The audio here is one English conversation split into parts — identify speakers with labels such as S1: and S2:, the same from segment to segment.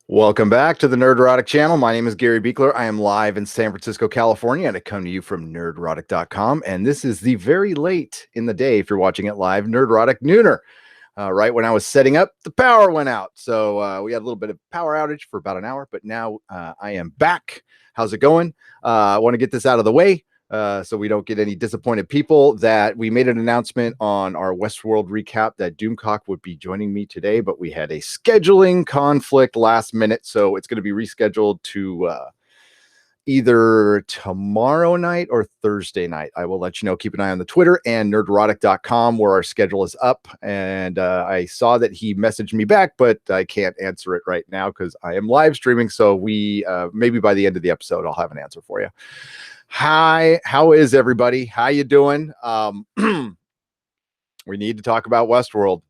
S1: Welcome back to the Nerdortic channel. My name is Gary Beekler. I am live in San Francisco, California, and I come to you from nerdrotic.com. And this is the very late in the day, if you're watching it live, Nerdortic Nooner. Right when I was setting up, the power went out. So we had a little bit of power outage for about an hour, but now I am back. How's it going? I want to get this out of the way. So we don't get any disappointed people that we made an announcement on our Westworld recap that Doomcock would be joining me today, but we had a scheduling conflict last minute. So it's going to be rescheduled to either tomorrow night or Thursday night. I will let you know. Keep an eye on the Twitter and nerdrotic.com where our schedule is up. And I saw that he messaged me back, but I can't answer it right now because I am live streaming. So we maybe by the end of the episode, I'll have an answer for you. Hi, how is everybody? How you doing? We need to talk about Westworld.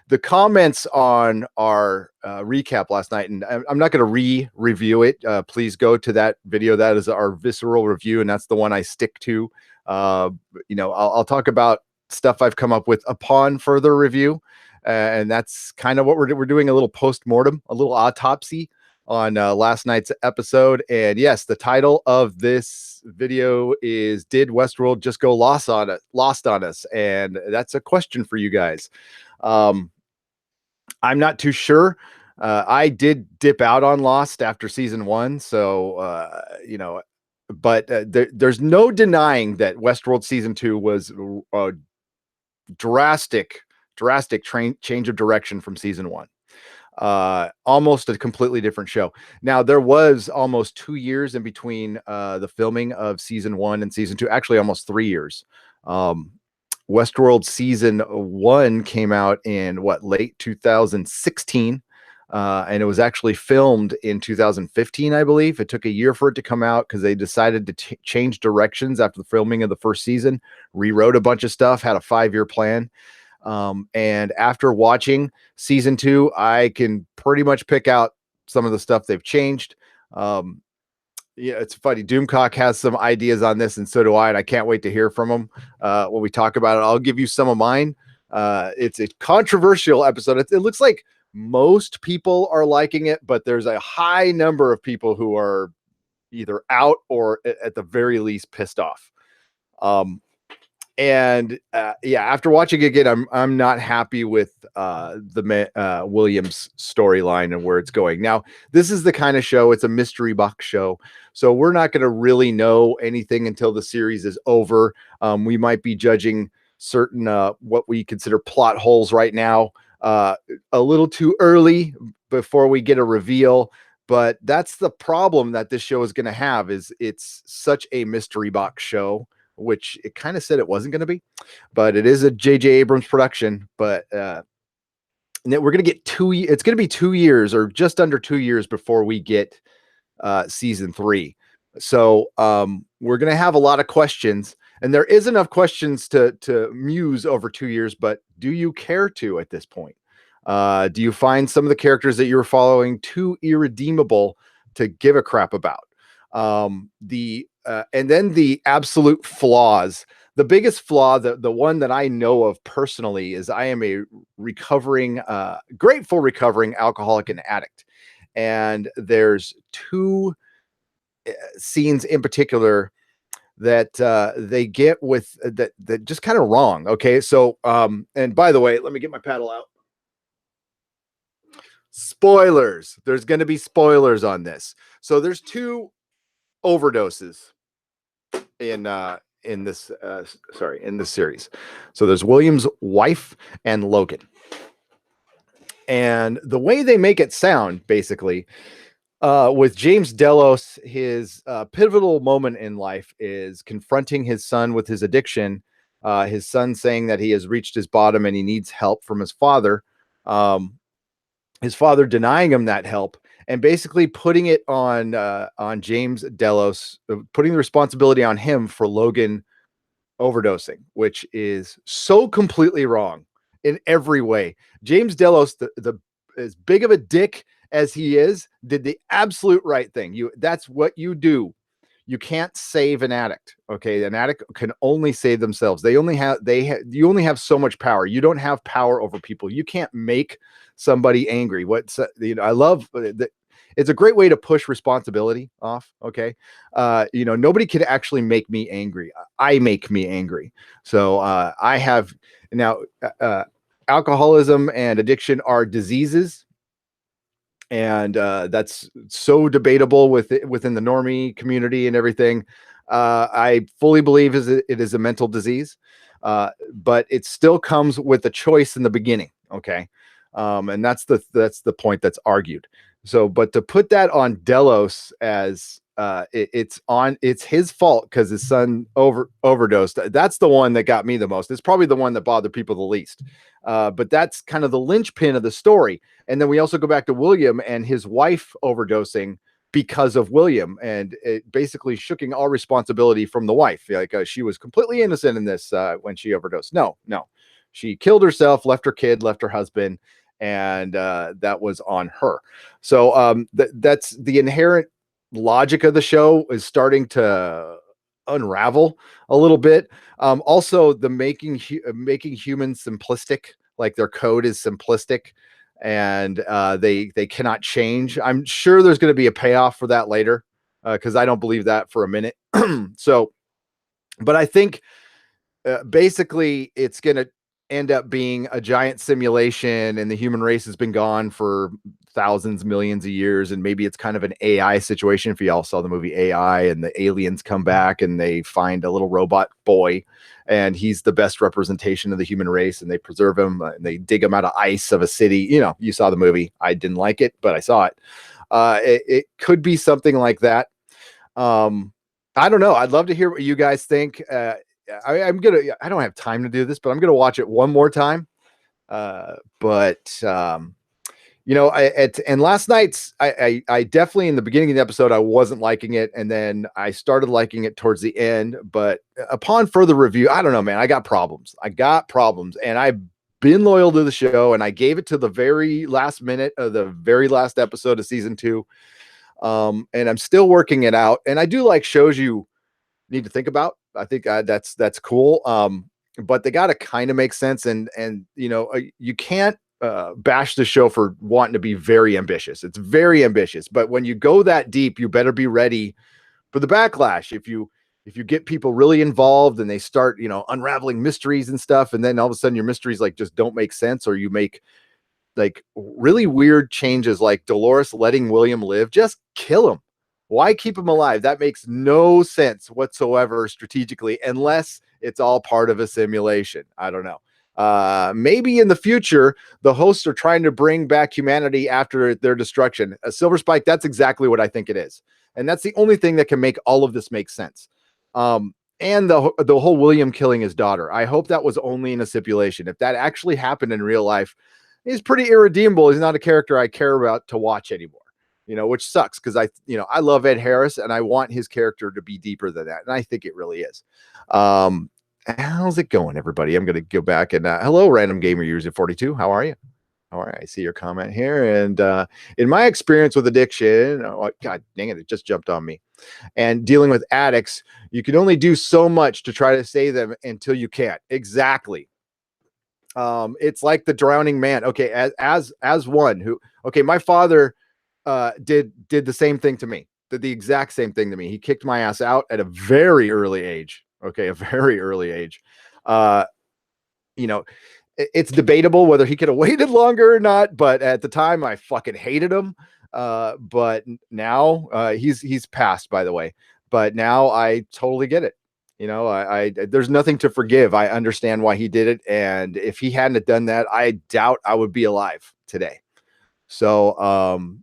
S1: The comments on our recap last night, and I'm not going to review it. Please go to that video. That is our visceral review, and that's the one I stick to. I'll talk about stuff I've come up with upon further review, and that's kind of what we're doing, a little post-mortem, a little autopsy on last night's episode. And yes, the title of this video is Did Westworld Just Go Lost on us? And that's a question for you guys. I'm not too sure. I did dip out on Lost after season 1, so but there's no denying that Westworld season 2 was a drastic change of direction from season 1. Almost a completely different show. Now, there was almost 2 years in between the filming of season 1 and season 2, actually almost 3 years. Westworld season 1 came out in late 2016, and it was actually filmed in 2015, I believe. It took a year for it to come out because they decided to change directions after the filming of the first season, rewrote a bunch of stuff, had a 5-year plan. And after watching season 2, I can pretty much pick out some of the stuff they've changed. It's funny. Doomcock has some ideas on this, and so do I, and I can't wait to hear from him when we talk about it. I'll give you some of mine. It's a controversial episode. It looks like most people are liking it, but there's a high number of people who are either out or at the very least pissed off. After watching it again, I'm not happy with the Williams storyline and where it's going. Now, this is the kind of show, it's a mystery box show, so we're not going to really know anything until the series is over. We might be judging certain what we consider plot holes right now a little too early before we get a reveal. But that's the problem that this show is going to have, is it's such a mystery box show, which it kind of said it wasn't going to be, but it is a J.J. Abrams production. But we're going to get it's going to be 2 years or just under 2 years before we get season 3. So we're going to have a lot of questions, and there is enough questions to muse over 2 years. But do you care to at this point? Do you find some of the characters that you're following too irredeemable to give a crap about? And then the absolute flaws. The biggest flaw, the one that I know of personally, is I am a grateful recovering alcoholic and addict. And there's 2 scenes in particular that they get with that just kind of wrong. Okay. So, and by the way, let me get my paddle out. Spoilers. There's going to be spoilers on this. So there's 2 overdoses in this series. So there's William's wife and Logan, and the way they make it sound, basically, with James Delos, his pivotal moment in life is confronting his son with his addiction. His son saying that he has reached his bottom and he needs help from his father. His father denying him that help, and basically putting it on James Delos, putting the responsibility on him for Logan overdosing, which is so completely wrong in every way. James Delos, the as big of a dick as he is, did the absolute right thing. That's what you do. you can't save an addict. Okay, an addict can only save themselves. You only have so much power. You don't have power over people. You can't make somebody angry. I love that. It's a great way to push responsibility off. Okay, nobody can actually make me angry. I make me angry. So I have now. Alcoholism and addiction are diseases, and that's so debatable within the normie community and everything. I fully believe it is a mental disease, but it still comes with a choice in the beginning. Okay, and that's the point that's argued. So, but to put that on Delos as it's his fault because his son overdosed. That's the one that got me the most. It's probably the one that bothered people the least. But that's kind of the linchpin of the story. And then we also go back to William and his wife overdosing because of William, and it basically shooking all responsibility from the wife. Like she was completely innocent in this when she overdosed. No, she killed herself, left her kid, left her husband, and that was on her. So that's the inherent logic of the show is starting to unravel a little bit. Also, the making humans simplistic, like their code is simplistic, and they cannot change. I'm sure there's going to be a payoff for that later, because I don't believe that for a minute. So, but I think basically it's going to end up being a giant simulation, and the human race has been gone for thousands, millions of years, and maybe it's kind of an AI situation. If y'all saw the movie AI, and the aliens come back and they find a little robot boy, and he's the best representation of the human race, and they preserve him, and they dig him out of ice of a city. You saw the movie. I didn't like it, but I saw it. It could be something like that. I don't know. I'd love to hear what you guys think. I don't have time to do this, but I'm gonna watch it one more time. And last night's, I definitely, in the beginning of the episode, I wasn't liking it, and then I started liking it towards the end. But upon further review, I don't know, man. I got problems, and I've been loyal to the show, and I gave it to the very last minute of the very last episode of season 2. And I'm still working it out. And I do like shows you need to think about. I think that's cool. But they got to kind of make sense, and you can't bash the show for wanting to be very ambitious. It's very ambitious, but when you go that deep, you better be ready for the backlash. If you get people really involved and they start unraveling mysteries and stuff, and then all of a sudden your mysteries like just don't make sense, or you make like really weird changes, like Dolores letting William live, just kill him. Why keep him alive? That makes no sense whatsoever strategically, unless it's all part of a simulation. I don't know. Maybe in the future, the hosts are trying to bring back humanity after their destruction. A Silver Spike, that's exactly what I think it is. And that's the only thing that can make all of this make sense. And the whole William killing his daughter, I hope that was only in a stipulation. If that actually happened in real life, he's pretty irredeemable. He's not a character I care about to watch anymore, which sucks, because I love Ed Harris, and I want his character to be deeper than that. And I think it really is. How's it going, everybody? I'm going to go back and hello, Random Gamer User 42. How are you? All right, I see your comment here. And in my experience with addiction, God dang it just jumped on me. And dealing with addicts, you can only do so much to try to save them until you can't. Exactly. It's like the drowning man. Okay, as one who, my father did the same thing to me. Did the exact same thing to me. He kicked my ass out at a very early age. Okay, a very early age. It's debatable whether he could have waited longer or not, but at the time I fucking hated him. But now he's passed, by the way. But now I totally get it. I there's nothing to forgive. I understand why he did it, and if he hadn't done that, I doubt I would be alive today. So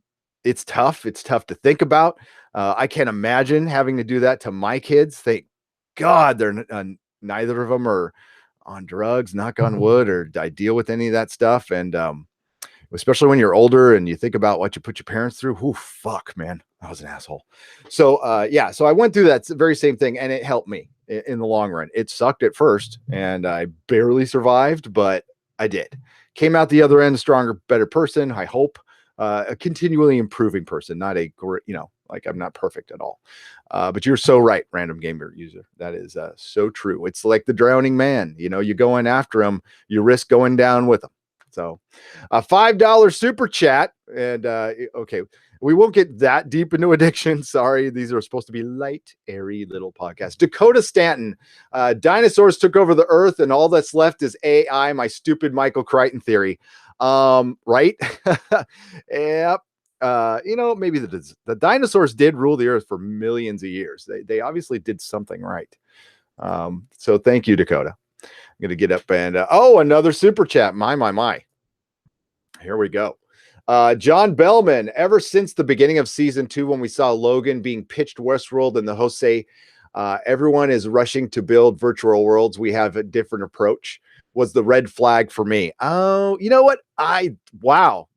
S1: it's tough. It's tough to think about. I can't imagine having to do that to my kids. Thank God they're neither of them are on drugs, knock on wood, or I deal with any of that stuff. And especially when you're older and you think about what you put your parents through. Oh, fuck, man. I was an asshole. So so I went through that very same thing, and it helped me in the long run. It sucked at first, and I barely survived, but I did. Came out the other end a stronger, better person, I hope. A continually improving person, not a Like, I'm not perfect at all. But you're so right, random gamer user. That is so true. It's like the drowning man. You know, you go in after him, you risk going down with him. So a $5 super chat. And okay, we won't get that deep into addiction. Sorry, these are supposed to be light, airy little podcasts. Dakota Stanton, dinosaurs took over the earth and all that's left is AI, my stupid Michael Crichton theory. Right? Yep. You know, maybe the dinosaurs did rule the earth for millions of years. They obviously did something right. So thank you, Dakota. I'm going to get up and, another super chat. My. Here we go. John Bellman, ever since the beginning of season 2, when we saw Logan being pitched Westworld and the hosts say, everyone is rushing to build virtual worlds, we have a different approach, was the red flag for me. Oh, you know what? Wow.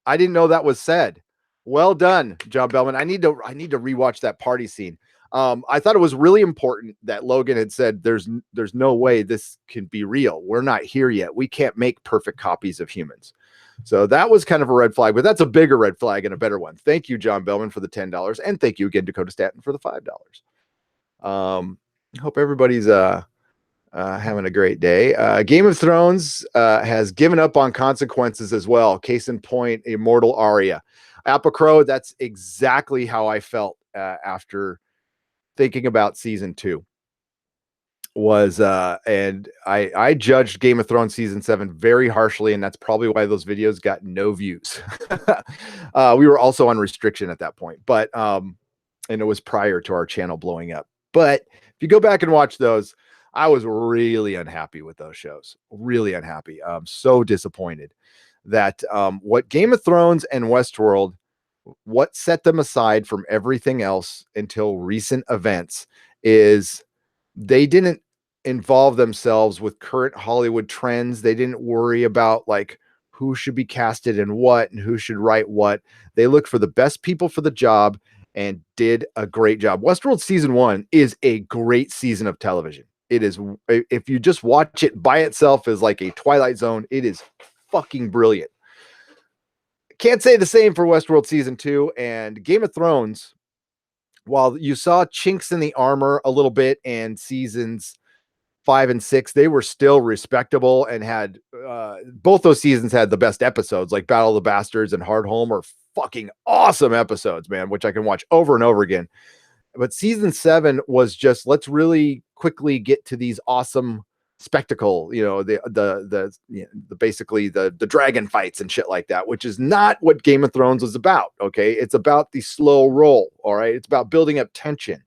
S1: I didn't know that was said. Well done, John Bellman. I need to rewatch that party scene. I thought it was really important that Logan had said, there's no way this can be real. We're not here yet. We can't make perfect copies of humans. So that was kind of a red flag, but that's a bigger red flag and a better one. Thank you, John Bellman, for the $10. And thank you again, Dakota Stanton, for the $5. Hope everybody's having a great day. Game of Thrones has given up on consequences as well. Case in point, Immortal Arya. Apocro, that's exactly how I felt after thinking about season 2. And I judged Game of Thrones season 7 very harshly, and that's probably why those videos got no views. We were also on restriction at that point, but and it was prior to our channel blowing up. But if you go back and watch those, I was really unhappy with those shows. Really unhappy. So disappointed that what Game of Thrones and Westworld, what set them aside from everything else until recent events is they didn't involve themselves with current Hollywood trends. They didn't worry about like who should be casted in what and who should write what. They looked for the best people for the job and did a great job. Westworld season 1 is a great season of television. It is, if you just watch it by itself as like a Twilight Zone, it is fucking brilliant. Can't say the same for Westworld season 2. And Game of Thrones, while you saw chinks in the armor a little bit and seasons 5 and 6, they were still respectable and had both those seasons had the best episodes, like Battle of the Bastards and Hardhome are fucking awesome episodes, man, which I can watch over and over again. But season 7 was just, let's really quickly get to these awesome spectacle, you know, basically the dragon fights and shit like that, which is not what Game of Thrones was about. Okay. It's about the slow roll. All right. It's about building up tension.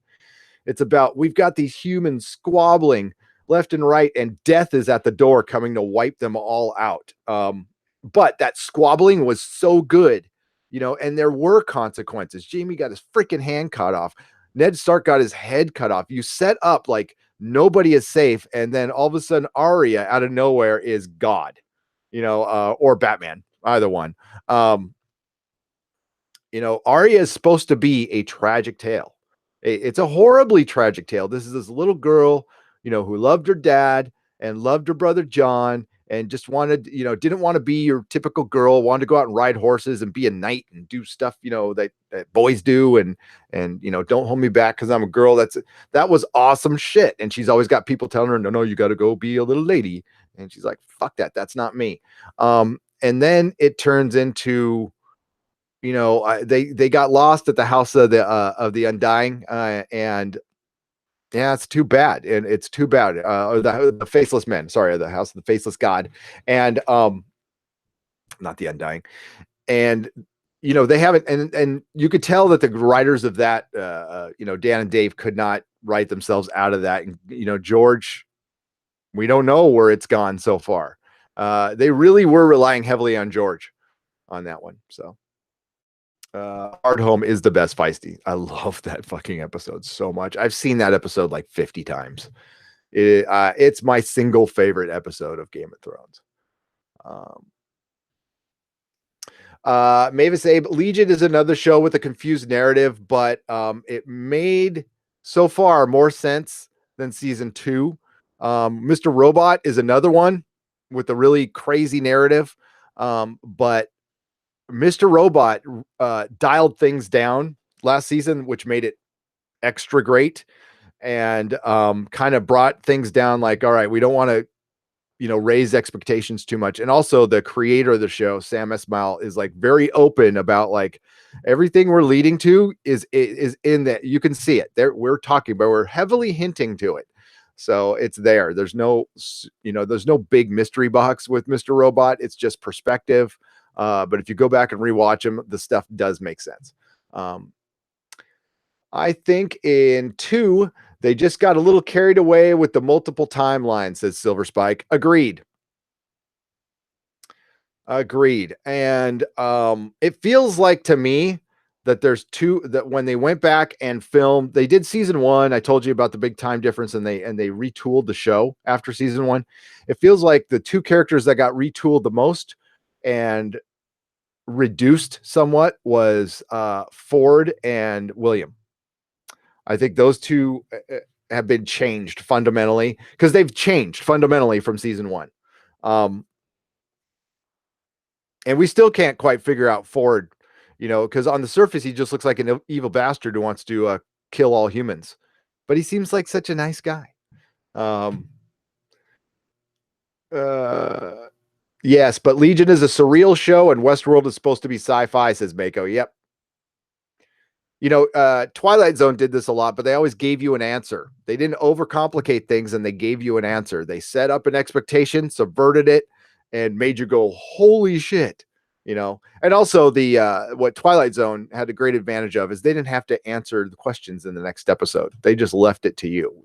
S1: It's about, we've got these humans squabbling left and right, and death is at the door coming to wipe them all out. But that squabbling was so good, you know, and there were consequences. Jaime got his freaking hand cut off. Ned Stark got his head cut off. You set up like nobody is safe, and then all of a sudden Arya out of nowhere is God, you know, or Batman, either one. You know, Arya is supposed to be a tragic tale. It's a horribly tragic tale. This is this little girl, you know, who loved her dad and loved her brother John and just wanted, you know, didn't want to be your typical girl, wanted to go out and ride horses and be a knight and do stuff, you know, that boys do. And, you know, don't hold me back because I'm a girl. That was awesome shit. And she's always got people telling her, no, you got to go be a little lady. And she's like, fuck that. That's not me. And then it turns into, you know, they got lost at the house of the Undying, and yeah, it's too bad, and it's too bad. The faceless men, sorry, the house of the faceless god, and not the Undying, and you know they haven't, and you could tell that the writers of that, you know, Dan and Dave could not write themselves out of that, and you know, George, we don't know where it's gone so far. They really were relying heavily on George on that one, so. Hard Home is the best feisty. I love that fucking episode so much. I've seen that episode like 50 times. It's my single favorite episode of Game of Thrones. Mavis Abe, Legion is another show with a confused narrative, but it made so far more sense than season 2. Mr. Robot is another one with a really crazy narrative, but Mr. Robot dialed things down last season, which made it extra great, and kind of brought things down. Like, all right, we don't want to raise expectations too much. And also the creator of the show, Sam Esmail, is like very open about like everything we're leading to is in that. You can see it there. We're talking about, we're heavily hinting to it. So it's there. There's no, there's no big mystery box with Mr. Robot. It's just perspective. But if you go back and rewatch them, the stuff does make sense. I think in 2, they just got a little carried away with the multiple timelines, says Silver Spike. Agreed. And it feels like to me that there's 2, that when they went back and filmed, they did season 1. I told you about the big time difference, and they retooled the show after season 1. It feels like the 2 characters that got retooled the most and reduced somewhat was Ford and William. I think those 2 have been changed fundamentally, because they've changed fundamentally from season 1. And we still can't quite figure out Ford, because on the surface, he just looks like an evil bastard who wants to kill all humans. But he seems like such a nice guy. Yes, but Legion is a surreal show, and Westworld is supposed to be sci-fi, says Mako. Yep. Twilight Zone did this a lot, but they always gave you an answer. They didn't overcomplicate things, and they gave you an answer. They set up an expectation, subverted it, and made you go, holy shit. And also what Twilight Zone had a great advantage of is they didn't have to answer the questions in the next episode. They just left it to you.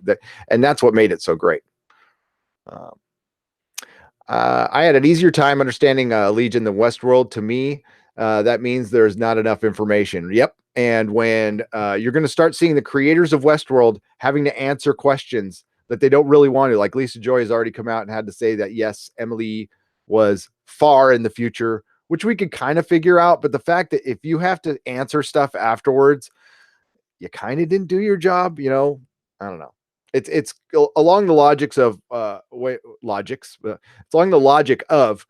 S1: And that's what made it so great. I had an easier time understanding Legion than Westworld. To me, that means there's not enough information. Yep. And when you're going to start seeing the creators of Westworld having to answer questions that they don't really want to, like Lisa Joy has already come out and had to say that, yes, Emily was far in the future, which we could kind of figure out. But the fact that if you have to answer stuff afterwards, you kind of didn't do your job, I don't know. It's along the logics of it's along the logic of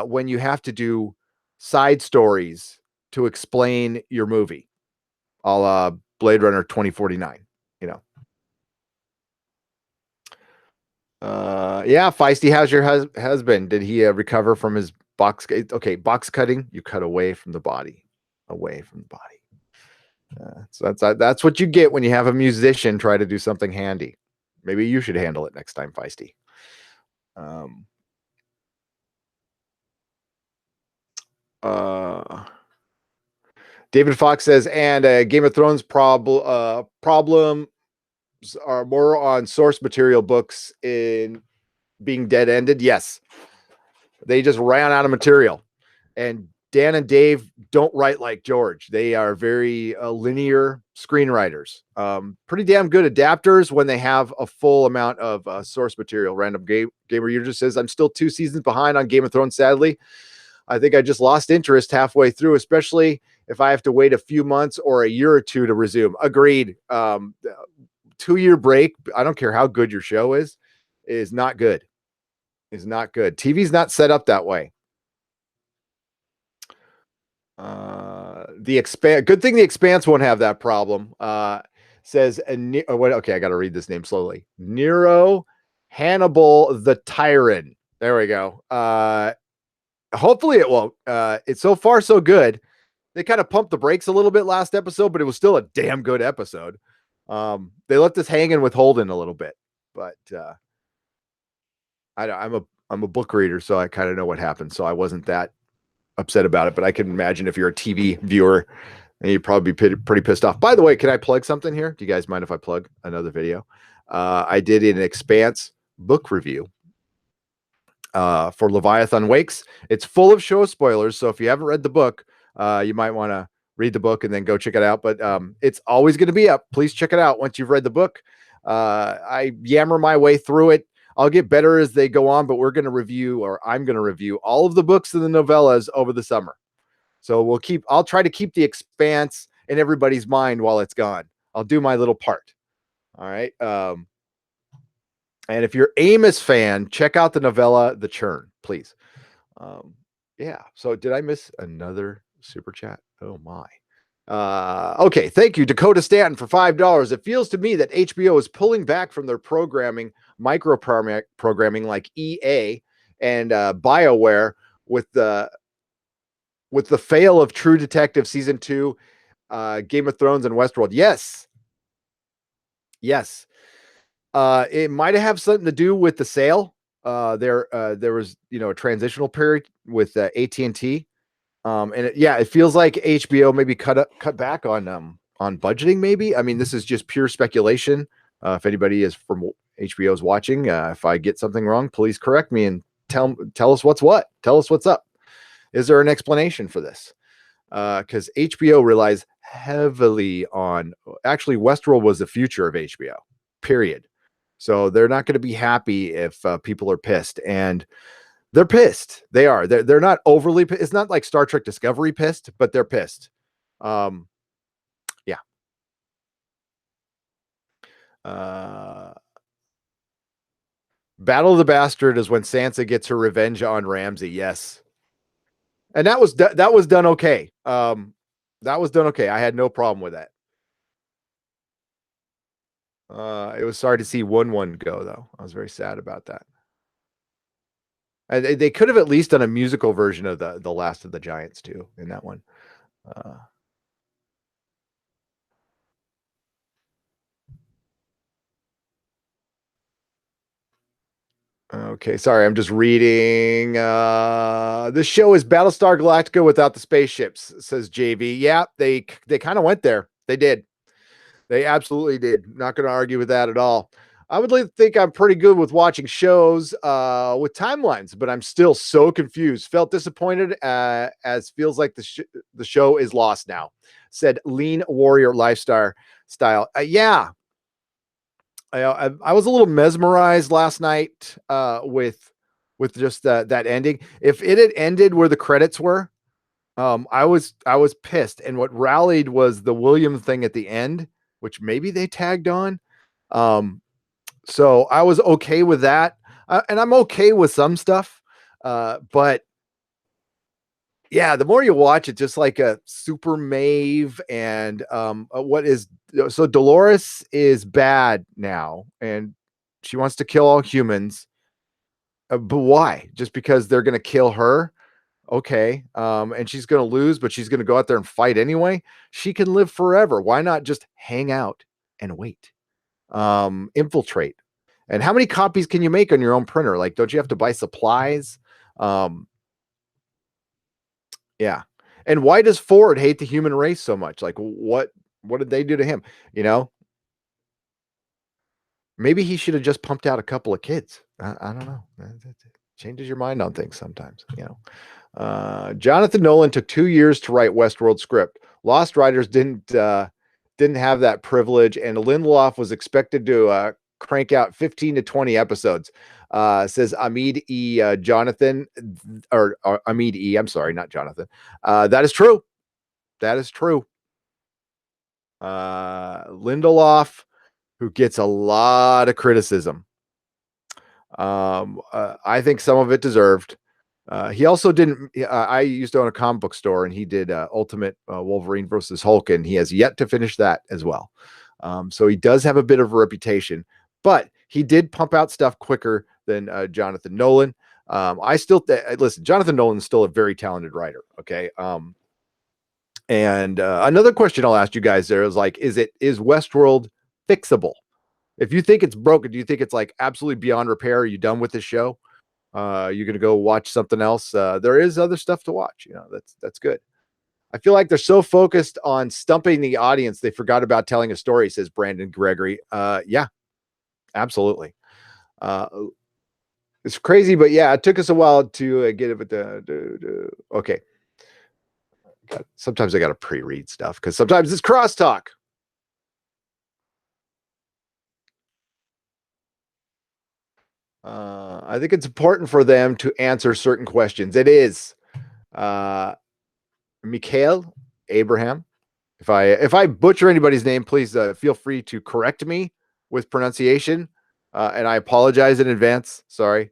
S1: when you have to do side stories to explain your movie, a la Blade Runner 2049. Yeah, Feisty, how's your husband? Did he recover from his box? Okay, box cutting. You cut away from the body. So that's what you get when you have a musician try to do something handy. Maybe you should handle it next time, Feisty. David Fox says, and Game of Thrones problems are more on source material books in being dead-ended. Yes, they just ran out of material, and Dan and Dave don't write like George. They are very linear screenwriters. Pretty damn good adapters when they have a full amount of source material. Random Gamer User says, I'm still 2 seasons behind on Game of Thrones, sadly. I think I just lost interest halfway through, especially if I have to wait a few months or a year or 2 to resume. Agreed. 2-year break, I don't care how good your show is not good. TV's not set up that way. Good thing the Expanse won't have that problem. Says okay, I gotta read this name slowly. Nero Hannibal the Tyrant. There we go. Hopefully it won't. It's so far so good. They kind of pumped the brakes a little bit last episode, but it was still a damn good episode. They left us hanging with Holden a little bit, but I'm a book reader, so I kind of know what happened. So I wasn't that upset about it, but I can imagine if you're a TV viewer, and you'd probably be pretty pissed off. By the way, can I plug something here? Do you guys mind if I plug another video? I did an Expanse book review for Leviathan Wakes. It's full of show spoilers, so if you haven't read the book, you might want to read the book and then go check it out. But it's always going to be up. Please check it out once you've read the book. I yammer my way through it. I'll get better as they go on, but I'm going to review all of the books and the novellas over the summer. So I'll try to keep the Expanse in everybody's mind while it's gone. I'll do my little part. All right. And if you're Amos fan, check out the novella, The Churn, please. Yeah. So did I miss another super chat? Oh my. Okay, thank you, Dakota Stanton, for $5. It feels to me that HBO is pulling back from their micro programming like EA and BioWare with the fail of True Detective season 2, Game of Thrones, and Westworld. Yes. It might have something to do with the sale. There was a transitional period with AT&T. It feels like HBO maybe cut back on budgeting. Maybe, I mean, this is just pure speculation. If anybody is from HBO is watching, if I get something wrong, please correct me and tell us what's what. Tell us what's up. Is there an explanation for this? Because HBO relies heavily on, actually, Westworld was the future of HBO. Period. So they're not going to be happy if people are pissed, and they're pissed. They are. They're not overly. It's not like Star Trek Discovery pissed, but they're pissed. Um, yeah. Uh, Battle of the Bastard is when Sansa gets her revenge on Ramsay. Yes, and that was done okay. That was done okay. I had no problem with that. It was sorry to see 1-1 go, though. I was very sad about that. And they could have at least done a musical version of the Last of the Giants too in that one. Uh, Okay, sorry, I'm just reading. This show is Battlestar Galactica without the spaceships, says JV. Yeah, they kind of went there. They did. They absolutely did. Not going to argue with that at all. I would like to think I'm pretty good with watching shows with timelines, but I'm still so confused. Felt disappointed as feels like the show is lost now, said Lean Warrior Lifestyle style. Yeah, I was a little mesmerized last night with just that ending. If it had ended where the credits were, I was pissed. And what rallied was the William thing at the end, which maybe they tagged on. So I was okay with that, and I'm okay with some stuff. But yeah, the more you watch it, just like a Super Maeve and what is so Dolores is bad now, and she wants to kill all humans. But why? Just because they're going to kill her? Okay. And she's going to lose, but she's going to go out there and fight anyway. She can live forever. Why not just hang out and wait? Infiltrate. And how many copies can you make on your own printer? Like, don't you have to buy supplies? Um, Yeah. And why does Ford hate the human race so much? Like, what did they do to him? You know, maybe he should have just pumped out a couple of kids. I don't know. It changes your mind on things sometimes, you know. Jonathan Nolan took 2 years to write Westworld script. Lost writers didn't have that privilege, and Lindelof was expected to crank out 15 to 20 episodes. Says Amid E. Jonathan, or Amid E. I'm sorry, not Jonathan. That is true. That is true. Lindelof, who gets a lot of criticism. I think some of it deserved. He also didn't. I used to own a comic book store, and he did Ultimate Wolverine versus Hulk, and he has yet to finish that as well. So he does have a bit of a reputation, but he did pump out stuff quicker than Jonathan Nolan. I still listen. Jonathan Nolan is still a very talented writer. Okay. And another question I'll ask you guys there is like, is Westworld fixable? If you think it's broken, do you think it's like absolutely beyond repair? Are you done with the show? You're gonna go watch something else. There is other stuff to watch. You know, that's good. I feel like they're so focused on stumping the audience, they forgot about telling a story, says Brandon Gregory. Yeah, absolutely. Uh, it's crazy, but yeah, it took us a while to get it. But okay. Sometimes I got to pre-read stuff because sometimes it's crosstalk. I think it's important for them to answer certain questions. It is. Mikhail Abraham. If I butcher anybody's name, please feel free to correct me with pronunciation, and I apologize in advance. Sorry,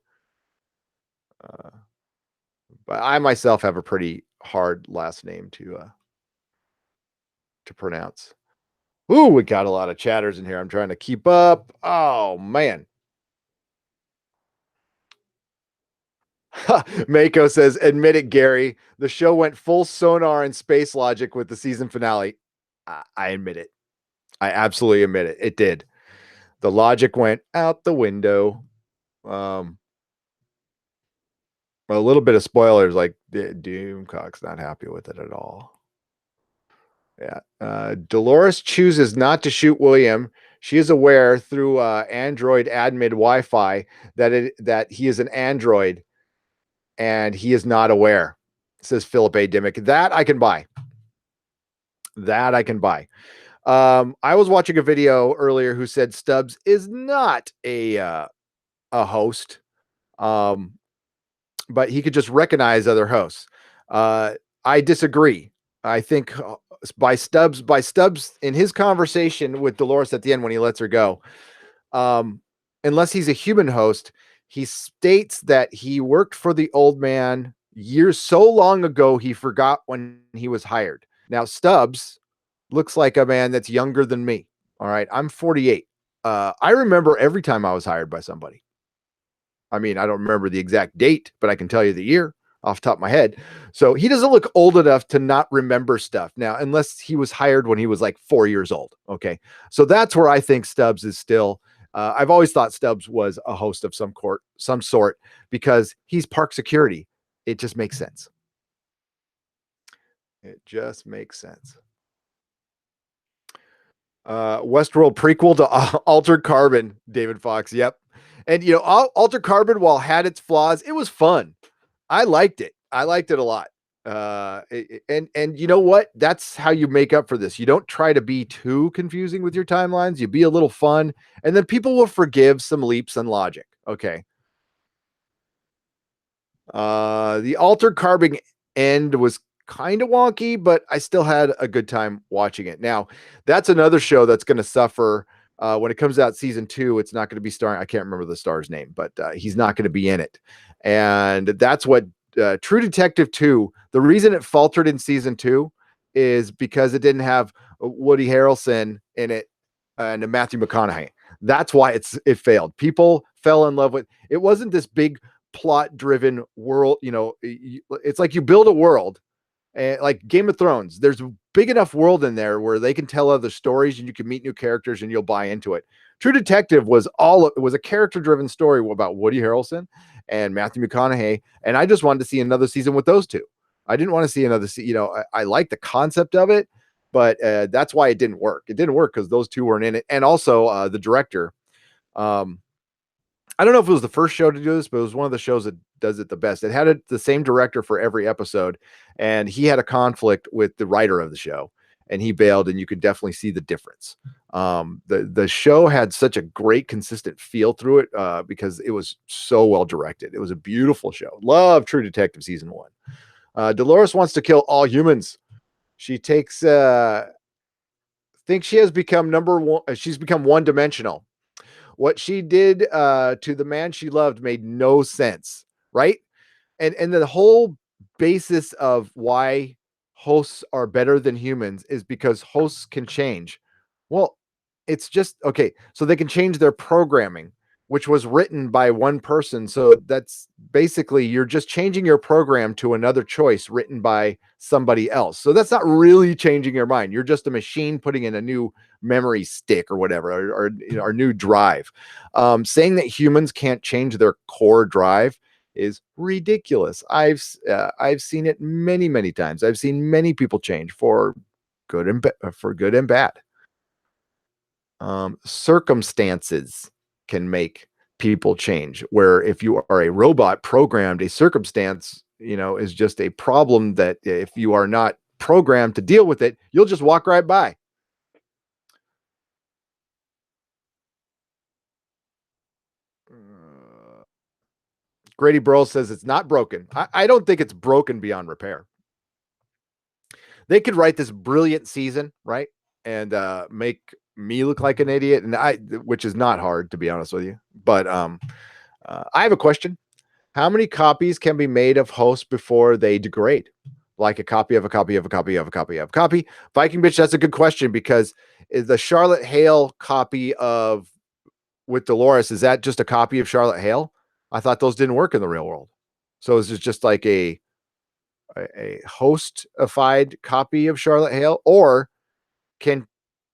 S1: uh, but I myself have a pretty hard last name to. to pronounce. Ooh, we got a lot of chatters in here. I'm trying to keep up. Oh man. Mako says, admit it, Gary. The show went full sonar and space logic with the season finale. I admit it. I absolutely admit it. It did. The logic went out the window. A little bit of spoilers, like Doomcock's not happy with it at all. Yeah. Dolores chooses not to shoot William. She is aware through Android admin Wi-Fi that he is an android, and he is not aware. Says Philip A. Dimmick. That I can buy. That I can buy. I was watching a video earlier who said Stubbs is not a host, but he could just recognize other hosts. I disagree. I think by Stubbs in his conversation with Dolores at the end when he lets her go, unless he's a human host, he states that he worked for the old man years so long ago he forgot when he was hired. Now Stubbs looks like a man that's younger than me. All right, I'm 48. I remember every time I was hired by somebody. I mean, I don't remember the exact date, but I can tell you the year off the top of my head. So he doesn't look old enough to not remember stuff now, unless he was hired when he was like 4 years old. Okay. So that's where I think Stubbs is still. I've always thought Stubbs was a host of some sort, because he's park security. It just makes sense. It just makes sense. Westworld prequel to Altered Carbon, David Fox. Yep. And Altered Carbon, while had its flaws, it was fun. I liked it. I liked it a lot. And you know what? That's how you make up for this. You don't try to be too confusing with your timelines. You be a little fun, and then people will forgive some leaps in logic. Okay. The Altered Carbon end was kind of wonky, but I still had a good time watching it. Now, that's another show that's going to suffer when it comes out season 2. It's not going to be starring, I can't remember the star's name, but he's not going to be in it. And that's what True Detective 2, the reason it faltered in season 2 is because it didn't have Woody Harrelson in it and Matthew McConaughey. That's why it failed. People fell in love with it. Wasn't this big plot driven world. It's like you build a world, and like Game of Thrones, there's a big enough world in there where they can tell other stories and you can meet new characters and you'll buy into it. True Detective was a character driven story about Woody Harrelson and Matthew McConaughey, and I just wanted to see another season with those two. I didn't want to see another I like the concept of it, but that's why it didn't work. It didn't work because those two weren't in it. And also the director, I don't know if it was the first show to do this, but it was one of the shows that does it the best. It had the same director for every episode, and he had a conflict with the writer of the show, and he bailed, and you could definitely see the difference. The show had such a great, consistent feel through it because it was so well directed. It was a beautiful show. Love True Detective season 1. Dolores wants to kill all humans. She thinks she has become number one. She's become one-dimensional. What she did to the man she loved made no sense, right? And the whole basis of why hosts are better than humans is because hosts can change. Well, it's just okay. So they can change their programming, which was written by one person. So that's basically you're just changing your program to another choice written by somebody else. So that's not really changing your mind. You're just a machine putting in a new memory stick or whatever, or new drive. Saying that humans can't change their core drive is ridiculous. I've seen it many, many times. I've seen many people change for good and bad. Circumstances can make people change, where if you are a robot programmed, a circumstance is just a problem that if you are not programmed to deal with it, you'll just walk right by. Grady Burrow says it's not broken. I don't think it's broken beyond repair. They could write this brilliant season, right? And make me look like an idiot, which is not hard, to be honest with you. But I have a question. How many copies can be made of hosts before they degrade? like a copy of a copy of a copy of a copy of a copy. Viking bitch, that's a good question, because is the Charlotte Hale copy of with Dolores, is that just a copy of Charlotte Hale? I thought those didn't work in the real world. So is it just like a hostified copy of Charlotte Hale, or can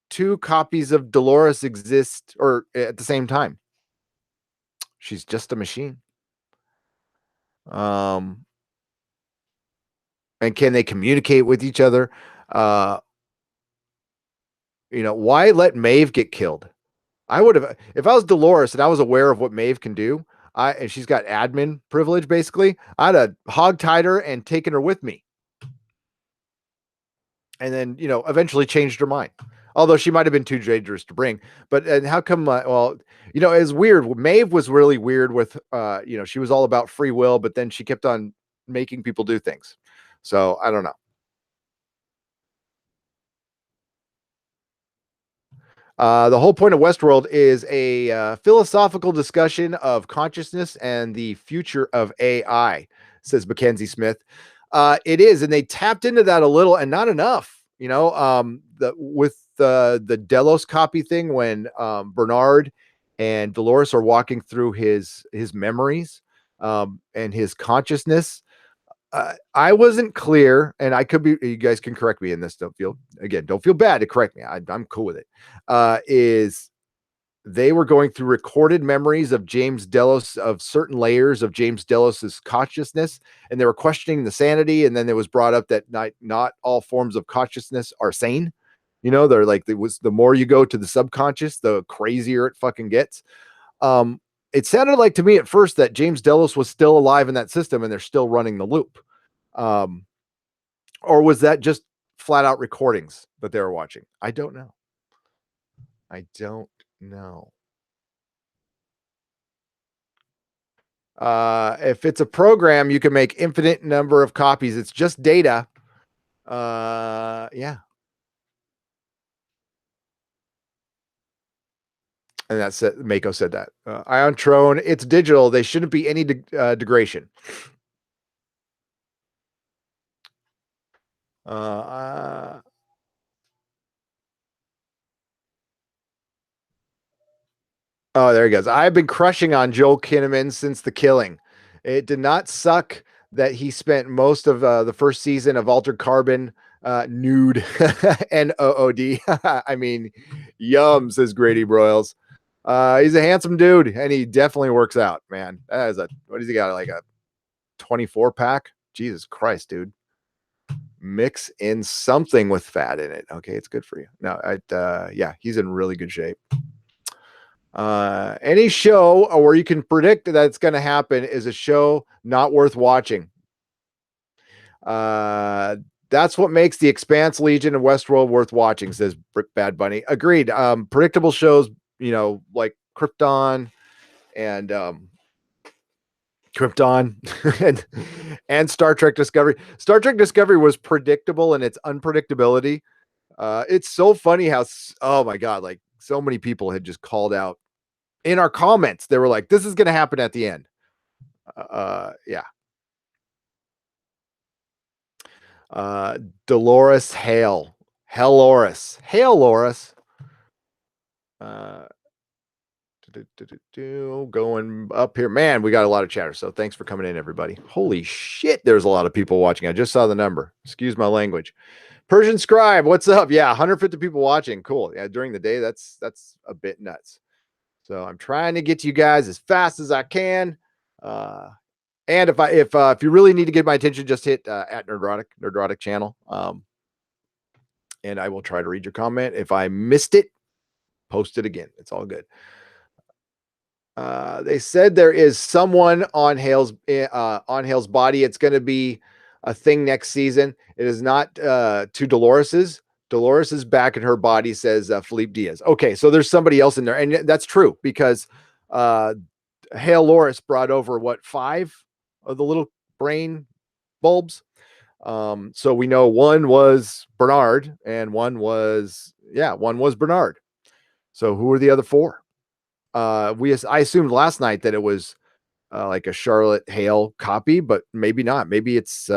S1: two copies of Dolores exist or at the same time? She's just a machine. And can they communicate with each other? Why let Maeve get killed? I would have, if I was Dolores and I was aware of what Maeve can do, and she's got admin privilege, basically, I'd have hogtied her and taken her with me. And then, eventually changed her mind. Although she might have been too dangerous to bring. But and how come, it's weird. Maeve was really weird with, she was all about free will, but then she kept on making people do things. So I don't know. The whole point of Westworld is a philosophical discussion of consciousness and the future of AI, says Mackenzie Smith. It is, and they tapped into that a little, and not enough. With the Delos copy thing, when Bernard and Dolores are walking through his memories and his consciousness. I wasn't clear, and I could be. You guys can correct me in this. Don't feel bad to correct me. I'm cool with it. Is they were going through recorded memories of James Delos, of certain layers of James Delos's consciousness, and they were questioning the sanity. And then it was brought up that not all forms of consciousness are sane. They're like, the more you go to the subconscious, the crazier it fucking gets. It sounded like to me at first that James Delos was still alive in that system and they're still running the loop. Or was that just flat out recordings that they were watching? I don't know. If it's a program, you can make infinite number of copies. It's just data. Yeah. And that's it. Mako said that. Ion Trone, it's digital. They shouldn't be any degradation. Oh, there he goes. I've been crushing on Joel Kinnaman since The Killing. It did not suck that he spent most of the first season of Altered Carbon nude and OOD. I mean, yum, says Grady Broyles. He's a handsome dude, and he definitely works out, man. That is what has he got, like a 24 pack? Jesus Christ, dude. Mix in something with fat in it. Okay, it's good for you. No, yeah, he's in really good shape. Any show where you can predict that it's going to happen is a show not worth watching. That's what makes the Expanse, Legion, and Westworld worth watching, says Bad Bunny. Agreed. Predictable shows, like Krypton and and Star Trek Discovery. Star Trek Discovery was predictable in its unpredictability. It's so funny how, oh my God, like so many people had just called out in our comments. They were like, this is going to happen at the end. Yeah. Dolores Hale. Loris. Going up here. Man, we got a lot of chatter. So thanks for coming in, everybody. Holy shit, there's a lot of people watching. I just saw the number. Excuse my language. Persian Scribe, what's up? Yeah, 150 people watching. Cool. Yeah, during the day, that's a bit nuts. So I'm trying to get to you guys as fast as I can. And if you really need to get my attention, just hit at Nerdortic channel. And I will try to read your comment. If I missed it, post it again. It's all good. They said there is someone on Hale's body. It's going to be a thing next season. It is not to Dolores's. Dolores is back in her body, says Philippe Diaz. Okay, so there's somebody else in there, and that's true because Hale Loris brought over 5 of the little brain bulbs. So we know one was Bernard and one was Bernard. So who are the other 4? I assumed last night that it was like a Charlotte Hale copy, but maybe not. Maybe it's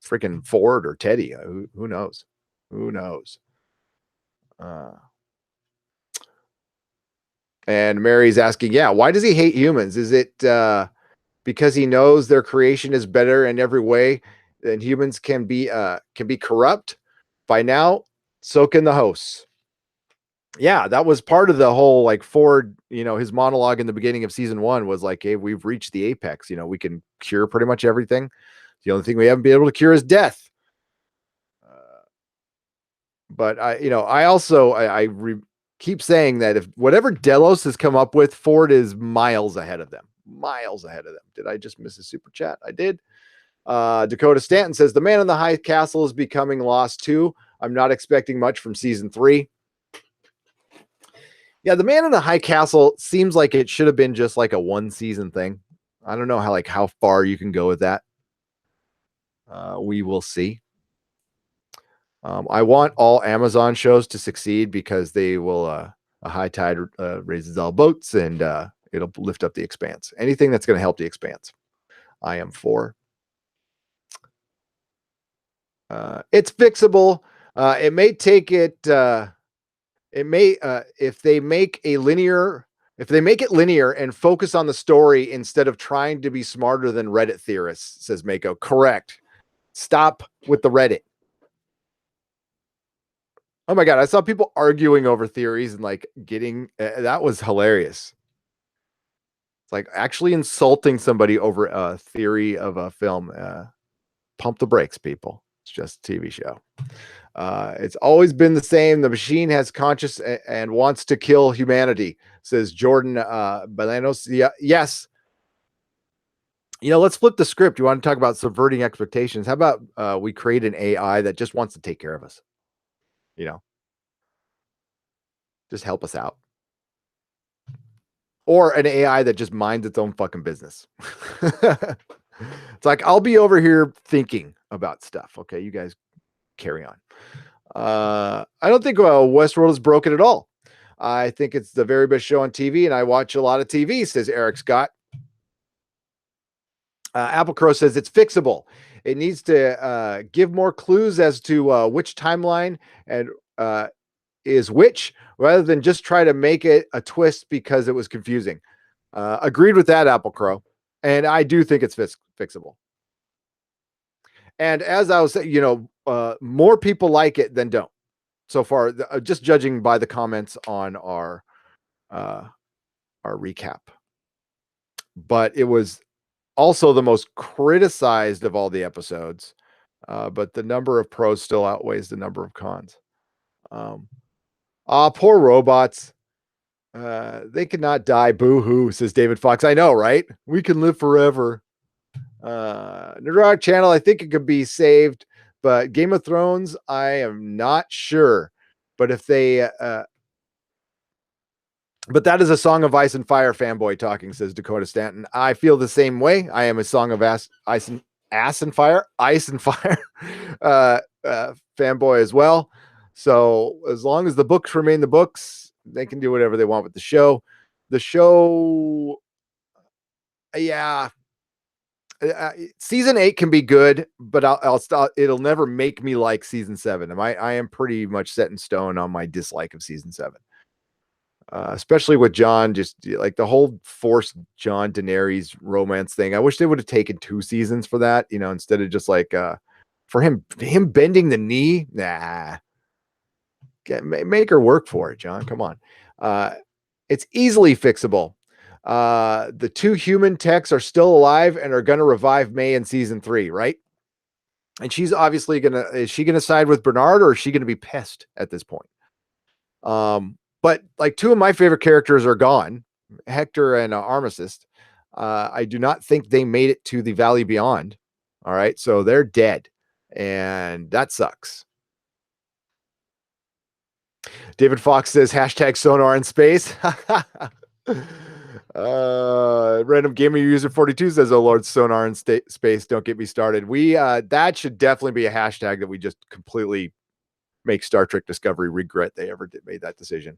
S1: freaking Ford or Teddy. Who knows? Who knows? And Mary's asking, yeah, why does he hate humans? Is it because he knows their creation is better in every way and humans can be corrupt? By now, so can the hosts. Yeah, that was part of the whole like Ford, his monologue in the beginning of season 1 was like, hey, we've reached the apex. We can cure pretty much everything. The only thing we haven't been able to cure is death. But I keep saying that if whatever Delos has come up with, Ford is miles ahead of them. Miles ahead of them. Did I just miss a super chat? I did. Dakota Stanton says the Man in the High Castle is becoming Lost too. I'm not expecting much from season 3. Yeah, the Man in the High Castle seems like it should have been just like a 1-season thing. I don't know how far you can go with that. We will see. I want all Amazon shows to succeed because they will. A high tide raises all boats, and it'll lift up the expanse. Anything that's going to help the expanse, I am for. It's fixable. It may take it. It may if they make it linear and focus on the story instead of trying to be smarter than Reddit theorists, says Mako. Correct. Stop with the Reddit. Oh my God. I saw people arguing over theories and like getting, that was hilarious. It's like actually insulting somebody over a theory of a film. Pump the brakes, people. It's just a TV show. It's always been the same. The machine has conscience and wants to kill humanity, says Jordan Balanos. Yeah, yes. Let's flip the script. You want to talk about subverting expectations? How about we create an AI that just wants to take care of us? Just help us out. Or an AI that just minds its own fucking business. It's like, I'll be over here thinking about stuff. Okay, you guys carry on. I don't think Westworld is broken at all. I think it's the very best show on TV, and I watch a lot of TV, says Eric Scott. Apple Crow says it's fixable. It needs to give more clues as to which timeline and is which, rather than just try to make it a twist because it was confusing. Agreed with that, Apple Crow. And I do think it's fixable. And as I was saying, more people like it than don't. So far, just judging by the comments on our recap. But it was also the most criticized of all the episodes. But the number of pros still outweighs the number of cons. Poor robots. They cannot die. Boo-hoo, says David Fox. I know, right? We can live forever. Nerdortic channel, I think it could be saved, but Game of Thrones, I am not sure. But if they but that is a Song of Ice and Fire fanboy talking, says Dakota Stanton. I feel the same way. I am a Song of Ice and Fire fanboy as well. So as long as the books remain the books, they can do whatever they want with the show. The show, yeah. Season 8 can be good, but I'll stop. It'll never make me like season 7. I am pretty much set in stone on my dislike of season 7. Especially with John, just like the whole forced John Daenerys romance thing. I wish they would have taken 2 seasons for that, instead of just like for him bending the knee. Nah, make her work for it, John. Come on. It's easily fixable. The 2 human techs are still alive and are going to revive May in season 3, right? And she's obviously is she going to side with Bernard, or is she going to be pissed at this point? But like 2 of my favorite characters are gone, Hector and Armistice. I do not think they made it to the Valley Beyond. All right. So they're dead, and that sucks. David Fox says hashtag sonar in space. Random gamer user 42 says, oh Lord, sonar in space, don't get me started. We that should definitely be a hashtag that we just completely make Star Trek Discovery regret they ever made that decision.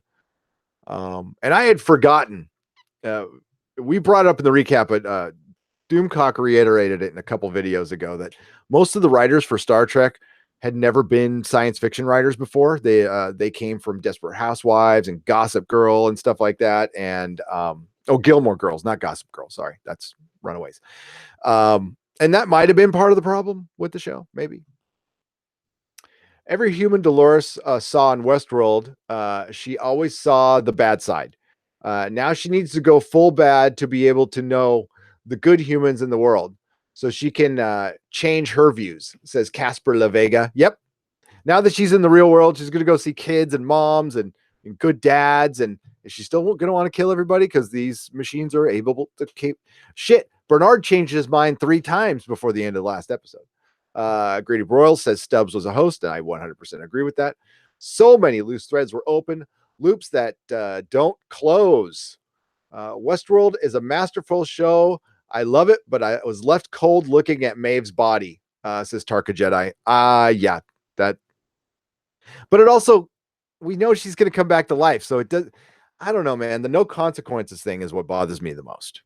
S1: And I had forgotten, we brought it up in the recap, but Doomcock reiterated it in a couple videos ago that most of the writers for Star Trek had never been science fiction writers before. They came from Desperate Housewives and Gossip Girl and stuff like that. And Gilmore Girls, not Gossip Girl. Sorry, that's Runaways. And that might have been part of the problem with the show, maybe. Every human Dolores saw in Westworld, she always saw the bad side. Now she needs to go full bad to be able to know the good humans in the world, so she can change her views, says Casper La Vega. Yep. Now that she's in the real world, she's going to go see kids and moms and good dads. And is she still going to want to kill everybody because these machines are able to keep shit? Bernard changed his mind 3 times before the end of the last episode. Grady Broyle says Stubbs was a host, and I 100% agree with that. So many loose threads were open, loops that don't close. Westworld is a masterful show. I love it, but I was left cold looking at Maeve's body, says Tarka Jedi. Yeah, that. But it also, we know she's going to come back to life, so it does. I don't know, man. The no consequences thing is what bothers me the most.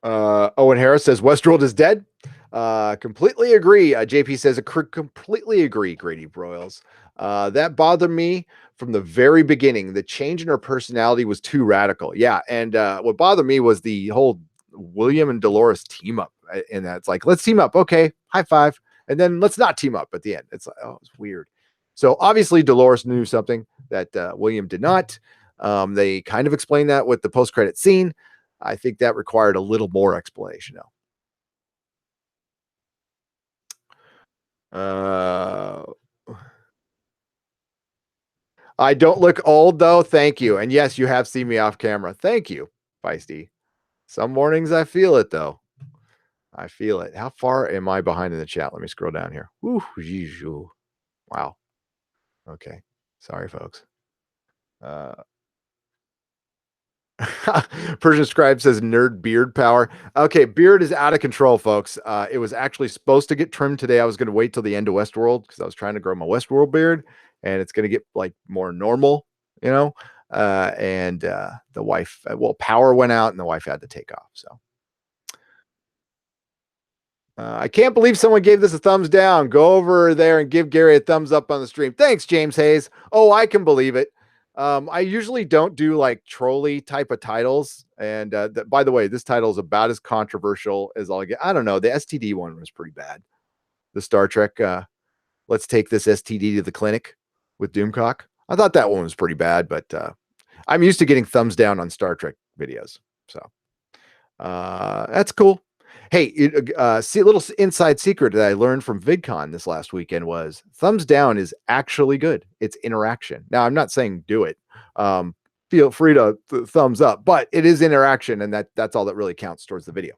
S1: Owen Harris says Westworld is dead. Completely agree. JP says completely agree. Grady Broyles. That bothered me from the very beginning. The change in her personality was too radical. Yeah, and what bothered me was the whole William and Dolores team up. And that's like, let's team up. Okay, high five, and then let's not team up at the end. It's like, oh, it's weird. So obviously Dolores knew something that William did not. They kind of explained that with the post-credit scene. I think that required a little more explanation now. I don't look old though. Thank you. And yes, you have seen me off camera. Thank you, Feisty. Some mornings I feel it though. I feel it. How far am I behind in the chat? Let me scroll down here. Ooh, wow. Okay. Sorry, folks. Persian Scribe says nerd beard power. Okay, beard is out of control, folks. It was actually supposed to get trimmed today. I was going to wait till the end of Westworld because I was trying to grow my Westworld beard, and it's going to get like more normal, you know. And the wife, power went out, and the wife had to take off. So I can't believe someone gave this a thumbs down. Go over there and give Gary a thumbs up on the stream. Thanks, James Hayes. Oh, I can believe it. I usually don't do like trolley type of titles. And by the way, this title is about as controversial as I'll get. I don't know. The STD one was pretty bad. The Star Trek, let's take this STD to the clinic with Doomcock. I thought that one was pretty bad, but I'm used to getting thumbs down on Star Trek videos. So that's cool. Hey, see a little inside secret that I learned from VidCon this last weekend was thumbs down is actually good. It's interaction. Now, I'm not saying do it. Feel free to thumbs up, but it is interaction, and that's all that really counts towards the video.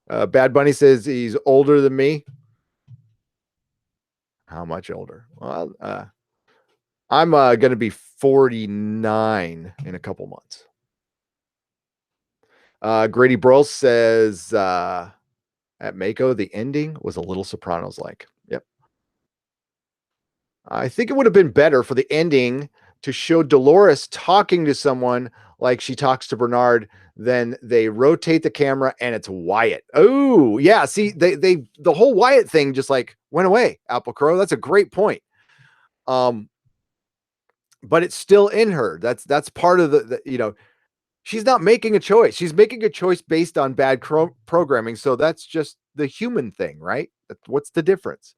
S1: Bad Bunny says he's older than me. How much older? Well, I'm going to be 49 in a couple months. Grady Broll says at Mako, the ending was a little Sopranos-like. Yep. I think it would have been better for the ending to show Dolores talking to someone like she talks to Bernard. Then they rotate the camera and it's Wyatt. Oh, yeah. See, the whole Wyatt thing just like went away. Apple Crow. That's a great point. But it's still in her. That's part of the she's not making a choice. She's making a choice based on bad programming. So that's just the human thing, right? What's the difference?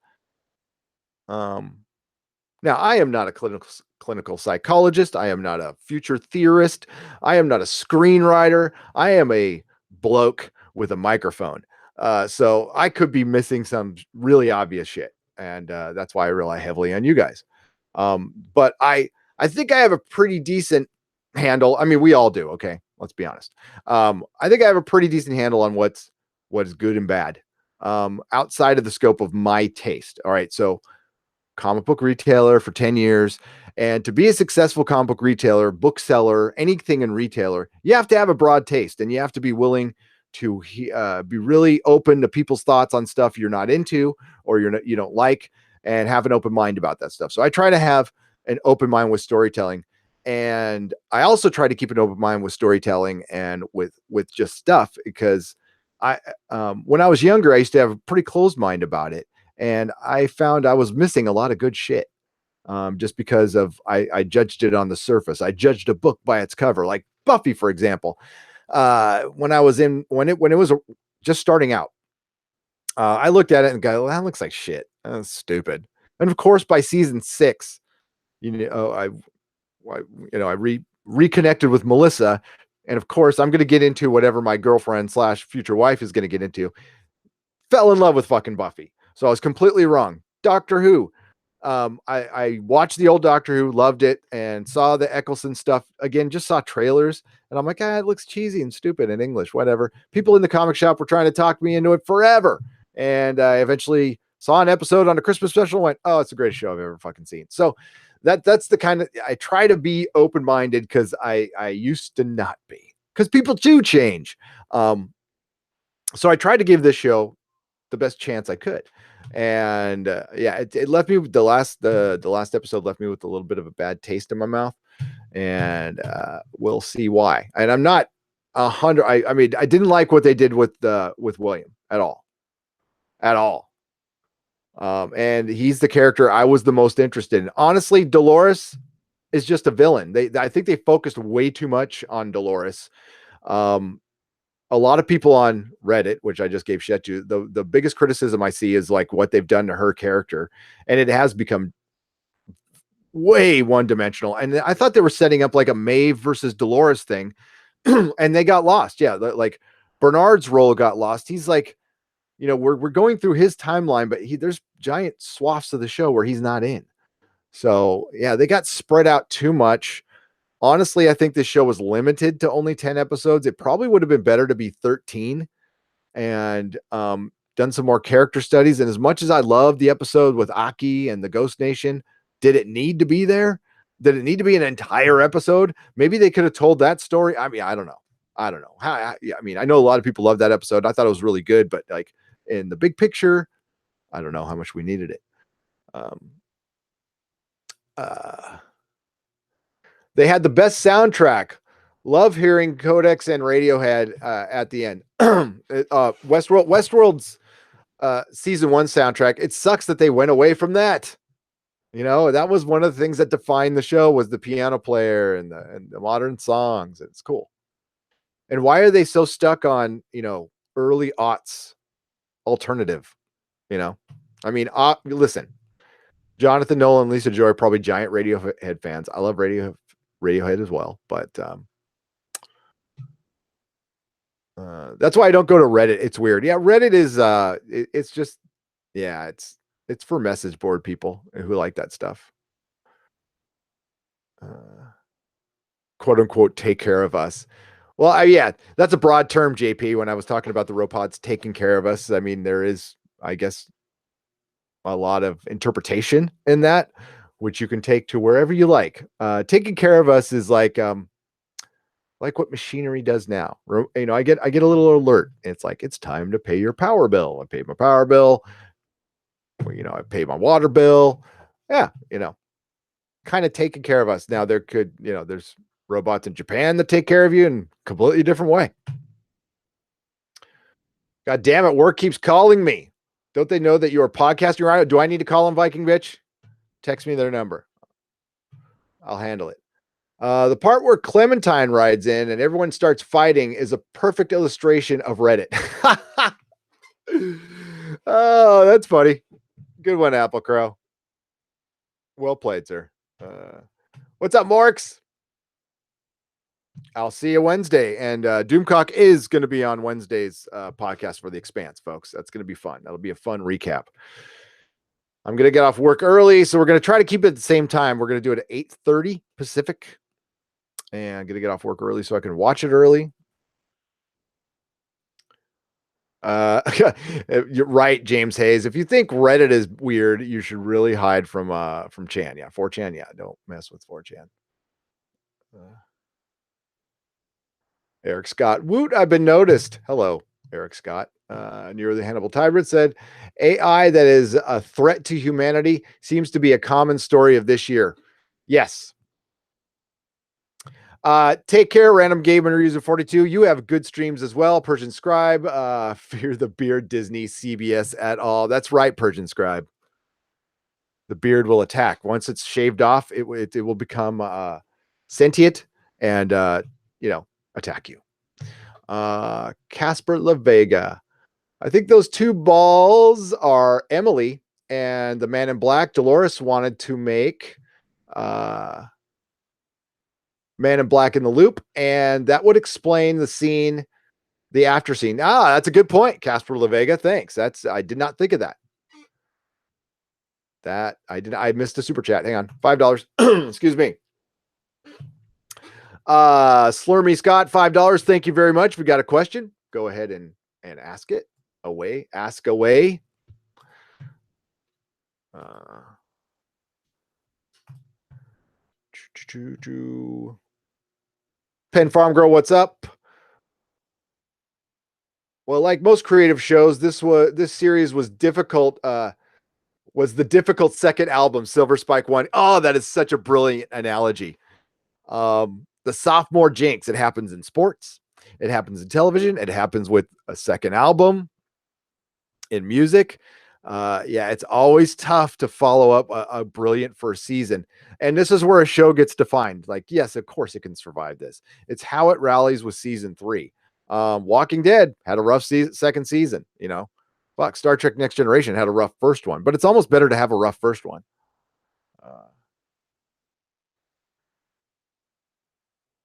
S1: Now, I am not a clinical psychologist. I am not a future theorist. I am not a screenwriter. I am a bloke with a microphone. So I could be missing some really obvious shit. And that's why I rely heavily on you guys. But I think I have a pretty decent handle. I mean, we all do. Okay. Let's be honest. I think I have a pretty decent handle on what is good and bad outside of the scope of my taste. All right. So comic book retailer for 10 years. And to be a successful comic book retailer, bookseller, anything in retailer, you have to have a broad taste and you have to be willing to be really open to people's thoughts on stuff you're not into or you don't like and have an open mind about that stuff. So I try to have an open mind with storytelling. And I also try to keep an open mind with storytelling and with just stuff, because I when I was younger, I used to have a pretty closed mind about it, and I found I was missing a lot of good shit, just because of I judged it on the surface. I judged a book by its cover, like Buffy, for example. When I was in when it was just starting out, I looked at it and go, well, that looks like shit. That's stupid. And of course, by season 6, you know, I reconnected with Melissa, and of course, I'm going to get into whatever my girlfriend slash future wife is going to get into. Fell in love with fucking Buffy, so I was completely wrong. Doctor Who. I watched the old Doctor Who, loved it, and saw the Eccleston stuff again. Just saw trailers, and I'm like, it looks cheesy and stupid in English. Whatever. People in the comic shop were trying to talk me into it forever, and I eventually saw an episode on a Christmas special and went, oh, it's the greatest show I've ever fucking seen. So that's the kind of, I try to be open-minded, because I used to not be, because people do change. So I tried to give this show the best chance I could. And it left me with the last episode left me with a little bit of a bad taste in my mouth, and we'll see why. And I'm not 100. I mean, I didn't like what they did with William at all. And he's the character I was the most interested in. Honestly, Dolores is just a villain. I think they focused way too much on Dolores. A lot of people on Reddit, which I just gave shit to, the biggest criticism I see is like what they've done to her character. And it has become way one-dimensional. And I thought they were setting up like a Maeve versus Dolores thing, and they got lost. Yeah, like Bernard's role got lost. He's like, we're going through his timeline, but there's giant swaths of the show where he's not in. So yeah, they got spread out too much. Honestly, I think this show was limited to only 10 episodes. It probably would have been better to be 13 and done some more character studies. And as much as I love the episode with Aki and the Ghost Nation, did it need to be there? Did it need to be an entire episode? Maybe they could have told that story. I mean, I don't know. I mean, I know a lot of people love that episode. I thought it was really good, but like in the big picture, I don't know how much we needed it. They had the best soundtrack. Love hearing Codex and Radiohead at the end. Westworld's season 1 soundtrack. It sucks that they went away from that. That was one of the things that defined the show, was the piano player and the modern songs. It's cool. And why are they so stuck on, early aughts alternative? I mean, listen, Jonathan Nolan, Lisa Joy are probably giant Radiohead fans. I love Radiohead as well, but that's why I don't go to Reddit. It's weird. Yeah, Reddit is it's just, yeah, it's for message board people who like that stuff. Quote unquote, take care of us. Well, yeah, that's a broad term, JP. When I was talking about the robots taking care of us, I mean, there is, I guess, a lot of interpretation in that, which you can take to wherever you like. Taking care of us is like what machinery does now. I get a little alert. It's like, it's time to pay your power bill. I paid my power bill. I paid my water bill. Yeah, kind of taking care of us. Now there's robots in Japan that take care of you in a completely different way. God damn it, work keeps calling me. Don't they know that you're podcasting right? Do I need to call them, Viking bitch? Text me their number. I'll handle it. The part where Clementine rides in and everyone starts fighting is a perfect illustration of Reddit. Oh, that's funny. Good one, Apple Crow. Well played, sir. What's up, Morks? I'll see you Wednesday. And Doomcock is going to be on Wednesday's podcast for The Expanse, folks. That's going to be fun. That'll be a fun recap. I'm going to get off work early, so we're going to try to keep it at the same time. We're going to do it at 8:30 Pacific. And I'm going to get off work early so I can watch it early. You're right, James Hayes. If you think Reddit is weird, you should really hide from Chan. Yeah, 4chan. Yeah, don't mess with 4chan. Eric Scott. Woot, I've been noticed. Hello, Eric Scott. Near the Hannibal Tybrid said, AI that is a threat to humanity seems to be a common story of this year. Yes. Take care, Random Gamer User 42. You have good streams as well. Persian Scribe, Fear the Beard, Disney, CBS at all. That's right, Persian Scribe. The beard will attack. Once it's shaved off, it will become sentient and attack you. Casper La Vega. I think those two balls are Emily and the Man in Black. Dolores wanted to make Man in Black in the Loop, and that would explain the scene, the after scene. That's a good point, Casper La Vega. Thanks. I did not think of that. I missed a super chat. Hang on. $5. Excuse me. Slur Me Scott, $5. Thank you very much. We got a question. Go ahead and ask it away. Ask away. Pen Farm Girl, what's up? Well, like most creative shows, this series was difficult. Was the difficult second album, Silver Spike One. Oh, that is such a brilliant analogy. The sophomore jinx. It happens in sports. It happens in television. It happens with a second album in music. It's always tough to follow up a brilliant first season. And this is where a show gets defined. Like, yes, of course it can survive this. It's how it rallies with season 3. Walking Dead had a rough second season, Fuck, Star Trek Next Generation had a rough first one, but it's almost better to have a rough first one.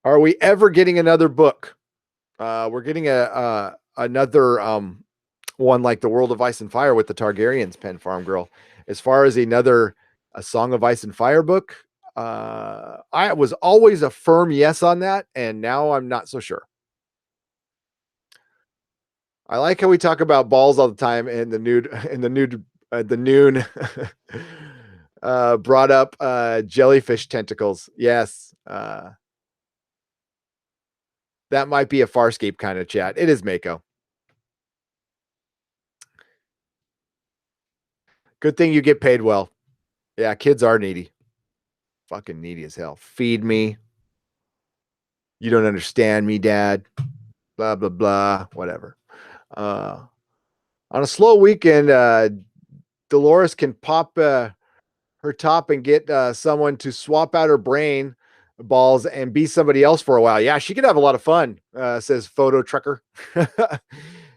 S1: Are we ever getting another book? We're getting another one like The World of Ice and Fire with the Targaryens, Pen Farm Girl. As far as a Song of Ice and Fire book, I was always a firm yes on that, and now I'm not so sure. I like how we talk about balls all the time, and the noon brought up jellyfish tentacles. Yes. That might be a Farscape kind of chat. It is Mako. Good thing you get paid well. Yeah, kids are needy. Fucking needy as hell. Feed me. You don't understand me, Dad. Blah, blah, blah. Whatever. On a slow weekend, Dolores can pop her top and get someone to swap out her brain balls and be somebody else for a while. Yeah, she could have a lot of fun, says Photo Trucker.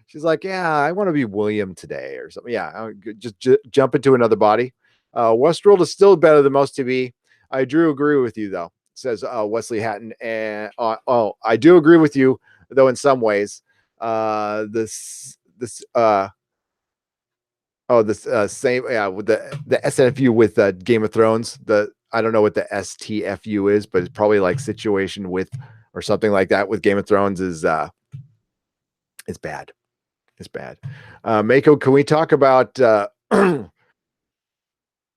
S1: She's like, yeah, I want to be William today or something. Yeah, just jump into another body. Westworld is still better than most TV. I do agree with you, though, says Wesley Hatton. And I do agree with you, though, in some ways. This same with the SNFU with Game of Thrones. I don't know what the STFU is, but it's probably like situation with or something like that with Game of Thrones is it's bad. It's bad. Mako, can we talk about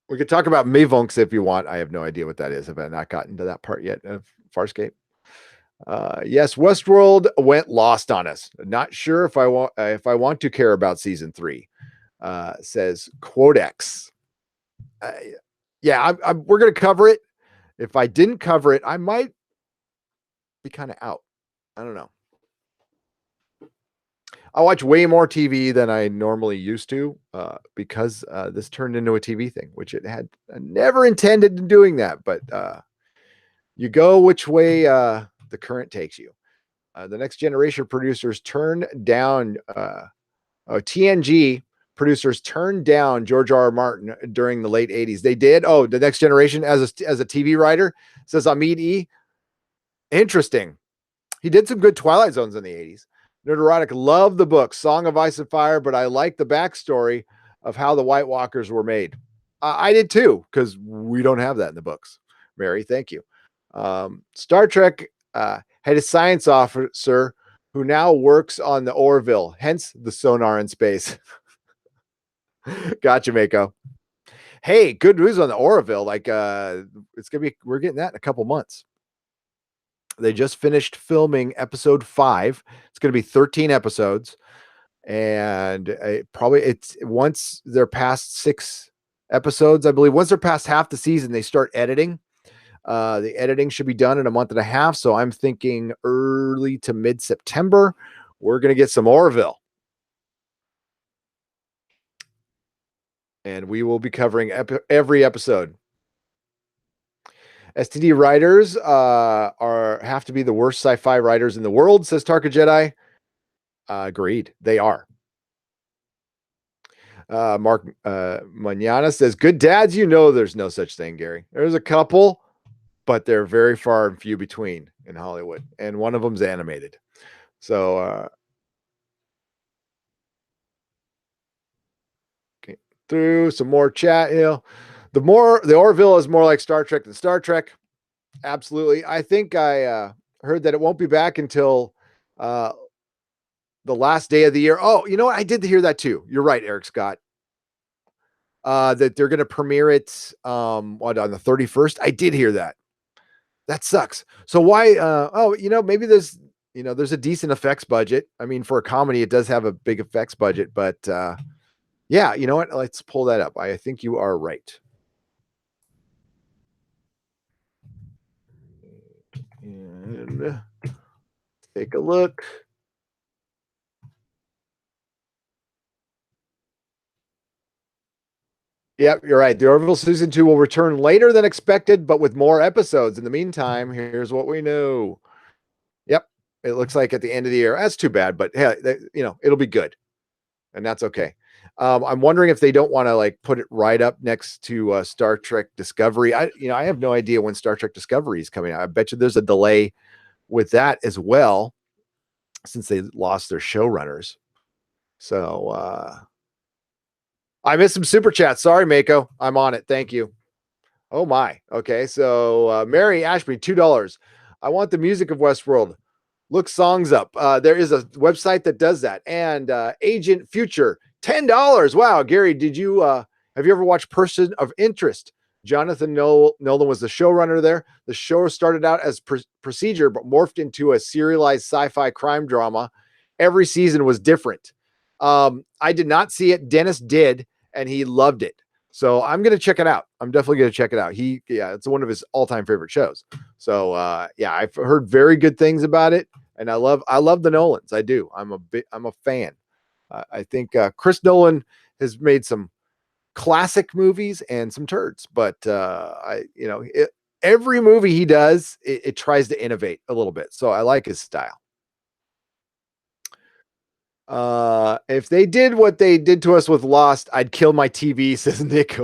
S1: we could talk about Mavunks if you want. I have no idea what that is. I've not gotten to that part yet of Farscape. Yes, Westworld went lost on us. Not sure if I want to care about season 3. Says Quodex. We're going to cover it. If I didn't cover it, I might be kind of out. I don't know. I watch way more TV than I normally used to because this turned into a TV thing, which it had never intended in doing that. But you go which way the current takes you. The Next Generation producers turned down TNG producers turned down George R.R. Martin during the late 80s. They did. Oh, The Next Generation as a TV writer, says Amit E. Interesting. He did some good Twilight Zones in the 80s. Nerdortic loved the book Song of Ice and Fire, but I like the backstory of how the White Walkers were made. I did too, because we don't have that in the books. Mary, thank you. Star Trek had a science officer who now works on the Orville, hence the sonar in space. Gotcha, Mako. Hey, good news on the Orville. Like, we're getting that in a couple months. They just finished filming episode 5. It's going to be 13 episodes. And it's once they're past 6 episodes, I believe, once they're past half the season, they start editing. The editing should be done in a month and a half, so I'm thinking early to mid September. We're gonna get some Orville, and we will be covering every episode. STD writers are have to be the worst sci-fi writers in the world, says Tarka Jedi. Agreed, they are. Mark Manana says, "Good dads, you know there's no such thing, Gary. There's a couple, but they're very far and few between in Hollywood, and one of them's animated." So, okay, through some more chat. The Orville is more like Star Trek than Star Trek. Absolutely. I think I heard that it won't be back until uh, the last day of the year. Oh, you know what? I did hear that too. You're right, Eric Scott. That they're going to premiere it on the 31st. I did hear that. That sucks. So why? Maybe there's a decent effects budget. I mean, for a comedy, it does have a big effects budget, but yeah, you know what? Let's pull that up. I think you are right. And take a look. Yep, you're right. The Orville season 2 will return later than expected, but with more episodes. In the meantime, here's what we know. Yep, it looks like at the end of the year. That's too bad, but hey, it'll be good, and that's okay. I'm wondering if they don't want to like put it right up next to Star Trek Discovery. I have no idea when Star Trek Discovery is coming out. I bet you there's a delay with that as well, since they lost their showrunners. So I missed some super chats. Sorry, Mako. I'm on it. Thank you. Oh my. Okay. So Mary Ashby, $2. I want the music of Westworld. Look songs up. There is a website that does that. And Agent Future, $10. Wow, Gary, did you have you ever watched Person of Interest? Jonathan Nolan was the showrunner there. The show started out as procedure, but morphed into a serialized sci-fi crime drama. Every season was different. I did not see it. Dennis did, and he loved it. So I'm gonna check it out. I'm definitely gonna check it out. It's one of his all-time favorite shows. So I've heard very good things about it, and I love the Nolans. I do. I'm a fan. I think Chris Nolan has made some classic movies and some turds, but every movie he does, it tries to innovate a little bit. So I like his style. If they did what they did to us with Lost, I'd kill my TV, says Nick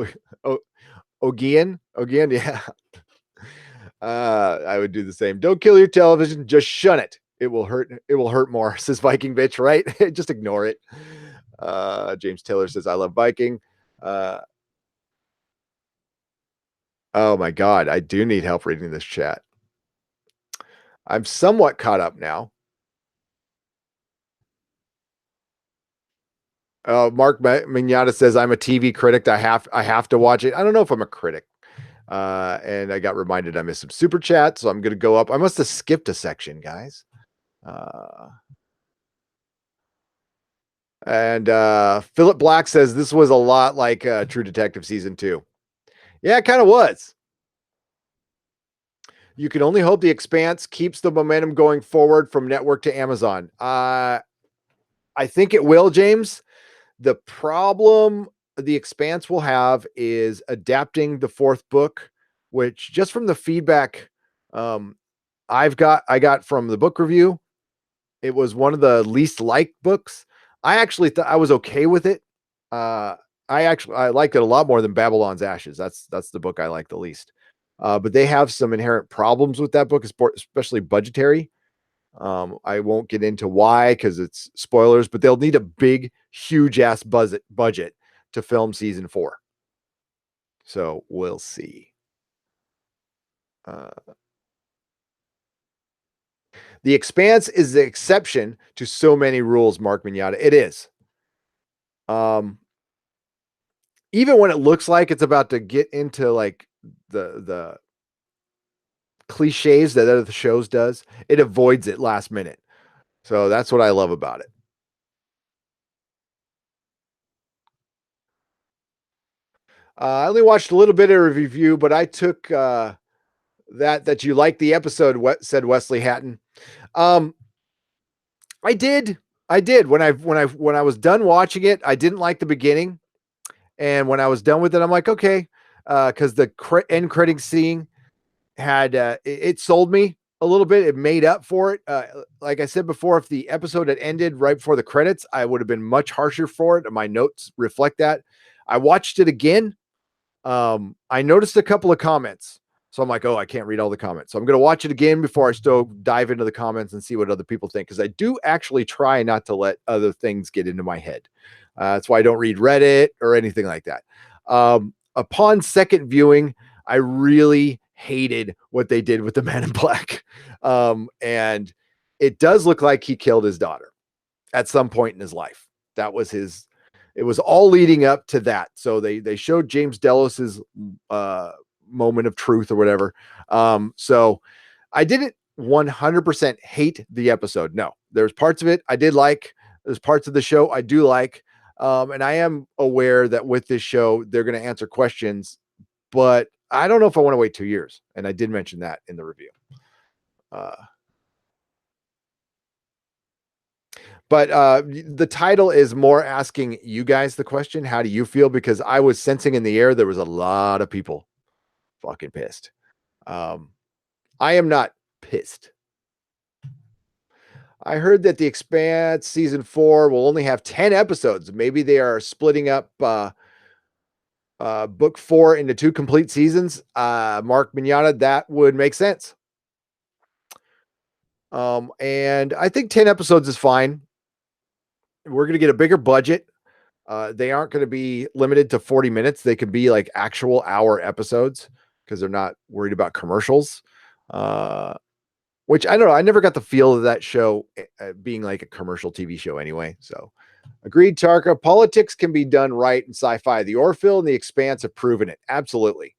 S1: Ogian. Yeah. I would do the same. Don't kill your television, just shun it. It will hurt more, says Viking bitch, right? Just ignore it. James Taylor says, I love Viking. Oh my God, I do need help reading this chat. I'm somewhat caught up now. Mark Mignata says, I'm a TV critic. I have to watch it. I don't know if I'm a critic. And I got reminded I missed some super chat, so I'm going to go up. I must have skipped a section, guys. And Philip Black says this was a lot like True Detective season 2. Yeah, it kind of was. You can only hope The Expanse keeps the momentum going forward from network to Amazon. I think it will, James. The problem The Expanse will have is adapting the 4th book, which just from the feedback I got from the book review, it was one of the least liked books. I actually thought I was okay with it. I liked it a lot more than Babylon's Ashes. That's the book I like the least. But they have some inherent problems with that book, especially budgetary. I won't get into why because it's spoilers, but they'll need a big, huge ass budget to film season 4. So we'll see. The Expanse is the exception to so many rules, Mark Mignata. It is. Even when it looks like it's about to get into like the cliches that other shows does, it avoids it last minute. So that's what I love about it. I only watched a little bit of a review, but I took that you liked the episode, what said Wesley Hatton. Um, I did. I did. When I was done watching it, I didn't like the beginning. And when I was done with it, I'm like, okay. Because the end credit scene had it sold me a little bit. It made up for it. Like I said before, if the episode had ended right before the credits, I would have been much harsher for it. My notes reflect that. I watched it again. I noticed a couple of comments. So I'm like, oh, I can't read all the comments. So I'm going to watch it again before I still dive into the comments and see what other people think. Because I do actually try not to let other things get into my head. That's why I don't read Reddit or anything like that. Upon second viewing, I really hated what they did with the Man in Black. And it does look like he killed his daughter at some point in his life. That was his, it was all leading up to that. So they showed James Delos's moment of truth or whatever. So I didn't 100% hate the episode. No, there's parts of it I did like. There's parts of the show I do like. And I am aware that with this show, they're going to answer questions, but I don't know if I want to wait 2 years. And I did mention that in the review. But the title is more asking you guys the question. How do you feel? Because I was sensing in the air, there was a lot of people fucking pissed. I am not pissed. I heard that The Expanse season 4 will only have 10 episodes. Maybe they are splitting up book 4 into 2 complete seasons. Mark Mignata, that would make sense. And I think 10 episodes is fine. We're going to get a bigger budget. They aren't going to be limited to 40 minutes. They could be like actual hour episodes because they're not worried about commercials. Which I don't know. I never got the feel of that show being like a commercial TV show anyway. So agreed, Tarka. Politics can be done right in sci-fi. The Orville and The Expanse have proven it. Absolutely.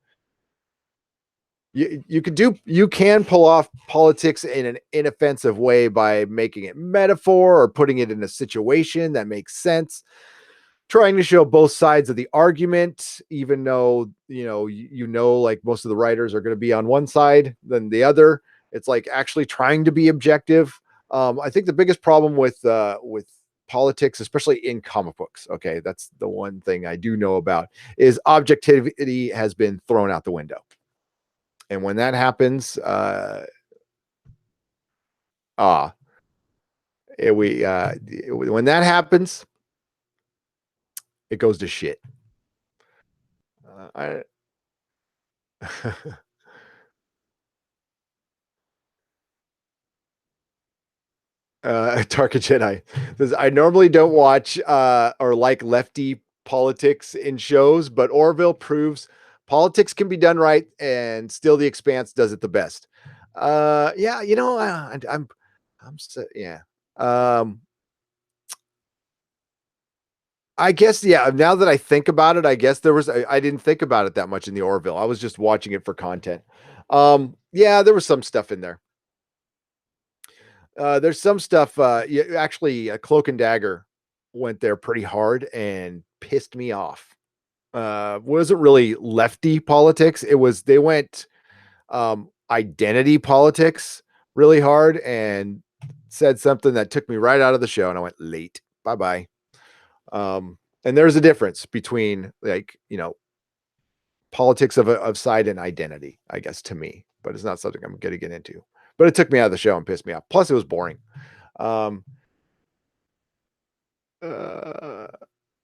S1: You can pull off politics in an inoffensive way by making it metaphor or putting it in a situation that makes sense. Trying to show both sides of the argument, even though like most of the writers are going to be on one side than the other. It's like actually trying to be objective. I think the biggest problem with politics, especially in comic books, okay, that's the one thing I do know about, is objectivity has been thrown out the window. And when that happens, when that happens, it goes to shit. Tarka Jedi says, I normally don't watch or like lefty politics in shows, but Orville proves politics can be done right, and still The Expanse does it the best. Yeah, I'm so, yeah. I guess, yeah, now that I think about it, I guess I didn't think about it that much in the Orville. I was just watching it for content. Yeah, there was some stuff in there. There's some stuff, actually, Cloak and Dagger went there pretty hard and pissed me off. Wasn't really lefty politics. They went identity politics really hard and said something that took me right out of the show, and I went late. Bye-bye. And there's a difference between politics of side and identity, I guess, to me, but it's not something I'm going to get into. But it took me out of the show and pissed me off. Plus, it was boring.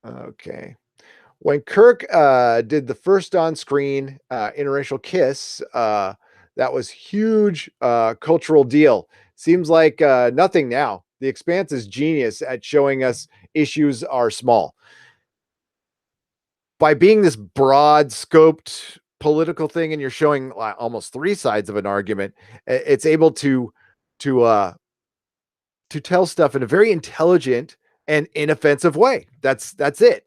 S1: Okay. When Kirk did the first on-screen interracial kiss, that was huge cultural deal. Seems like nothing now. The Expanse is genius at showing us issues are small. By being this broad scoped political thing, and you're showing almost 3 sides of an argument, it's able to tell stuff in a very intelligent and inoffensive way. That's it.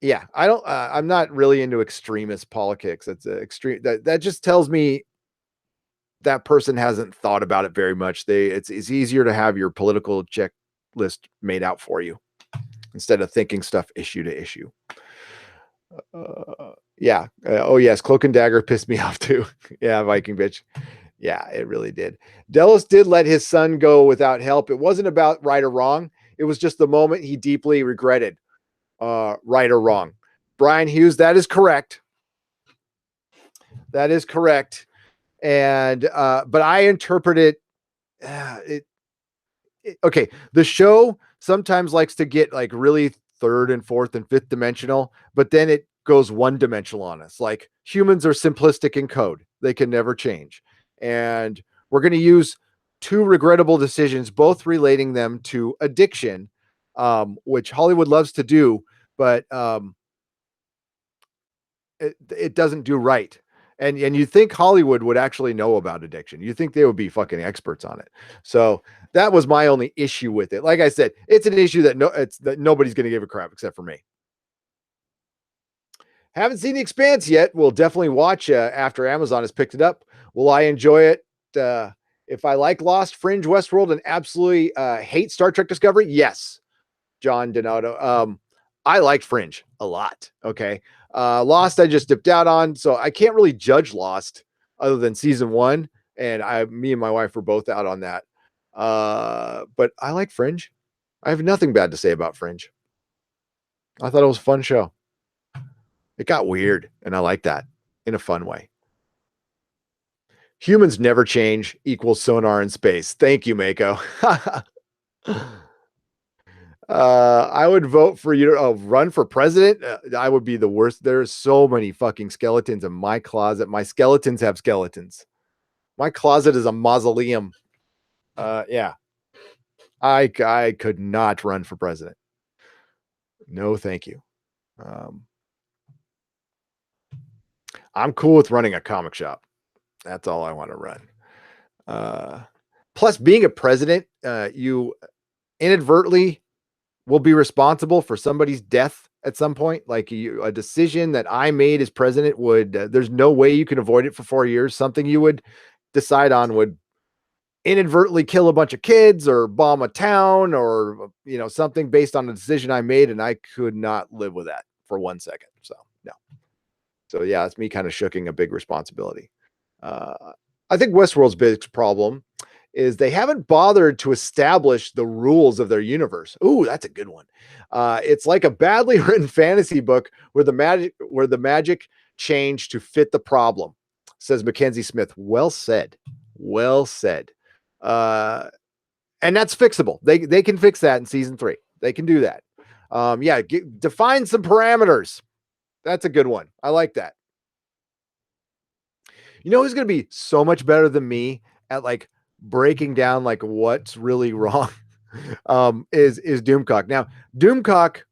S1: Yeah, I'm not really into extremist politics. It's extreme. That just tells me that person hasn't thought about it very much. It's easier to have your political checklist made out for you instead of thinking stuff issue to issue. Yeah. Oh yes, Cloak and Dagger pissed me off too. Yeah, Viking bitch. Yeah, it really did. Delos did let his son go without help. It wasn't about right or wrong. It was just the moment he deeply regretted, right or wrong. Brian Hughes, that is correct. That is correct. And but I interpret it, it okay, the show sometimes likes to get like really third and fourth and fifth dimensional, but then it goes one dimensional on us. Like humans are simplistic in code, they can never change. And we're going to use two regrettable decisions, both relating them to addiction, which Hollywood loves to do, but it doesn't do right. And you think Hollywood would actually know about addiction. You think they would be fucking experts on it. So that was my only issue with it. Like I said, it's an issue that nobody's going to give a crap except for me. Haven't seen The Expanse yet. We'll definitely watch after Amazon has picked it up. Will I enjoy it? If I like Lost, Fringe, Westworld, and absolutely hate Star Trek Discovery, yes. John Donato. I liked Fringe a lot. Okay. Lost, I just dipped out on, so I can't really judge Lost other than season one. And me and my wife were both out on that. But I like Fringe. I have nothing bad to say about Fringe. I thought it was a fun show. It got weird, and I like that in a fun way. Humans never change equals sonar in space. Thank you, Mako. I would vote for you to run for president. I would be the worst. There's so many fucking skeletons in my closet. My skeletons have skeletons. My closet is a mausoleum. Yeah. I could not run for president. No, thank you. I'm cool with running a comic shop. That's all I want to run. Plus, being a president, you inadvertently will be responsible for somebody's death at some point. Like a decision that I made as president would, there's no way you can avoid it for 4 years. Something you would decide on would inadvertently kill a bunch of kids or bomb a town or, something based on a decision I made. And I could not live with that for 1 second. So, no. So, yeah, it's me kind of shooking a big responsibility. I think Westworld's big problem is they haven't bothered to establish the rules of their universe. Ooh, that's a good one. It's like a badly written fantasy book where the magic changed to fit the problem, says Mackenzie Smith. Well said. Well said. And that's fixable. They can fix that in season 3. They can do that. Define some parameters. That's a good one. I like that. You know who's going to be so much better than me at like breaking down like what's really wrong is Doomcock. Now, Doomcock,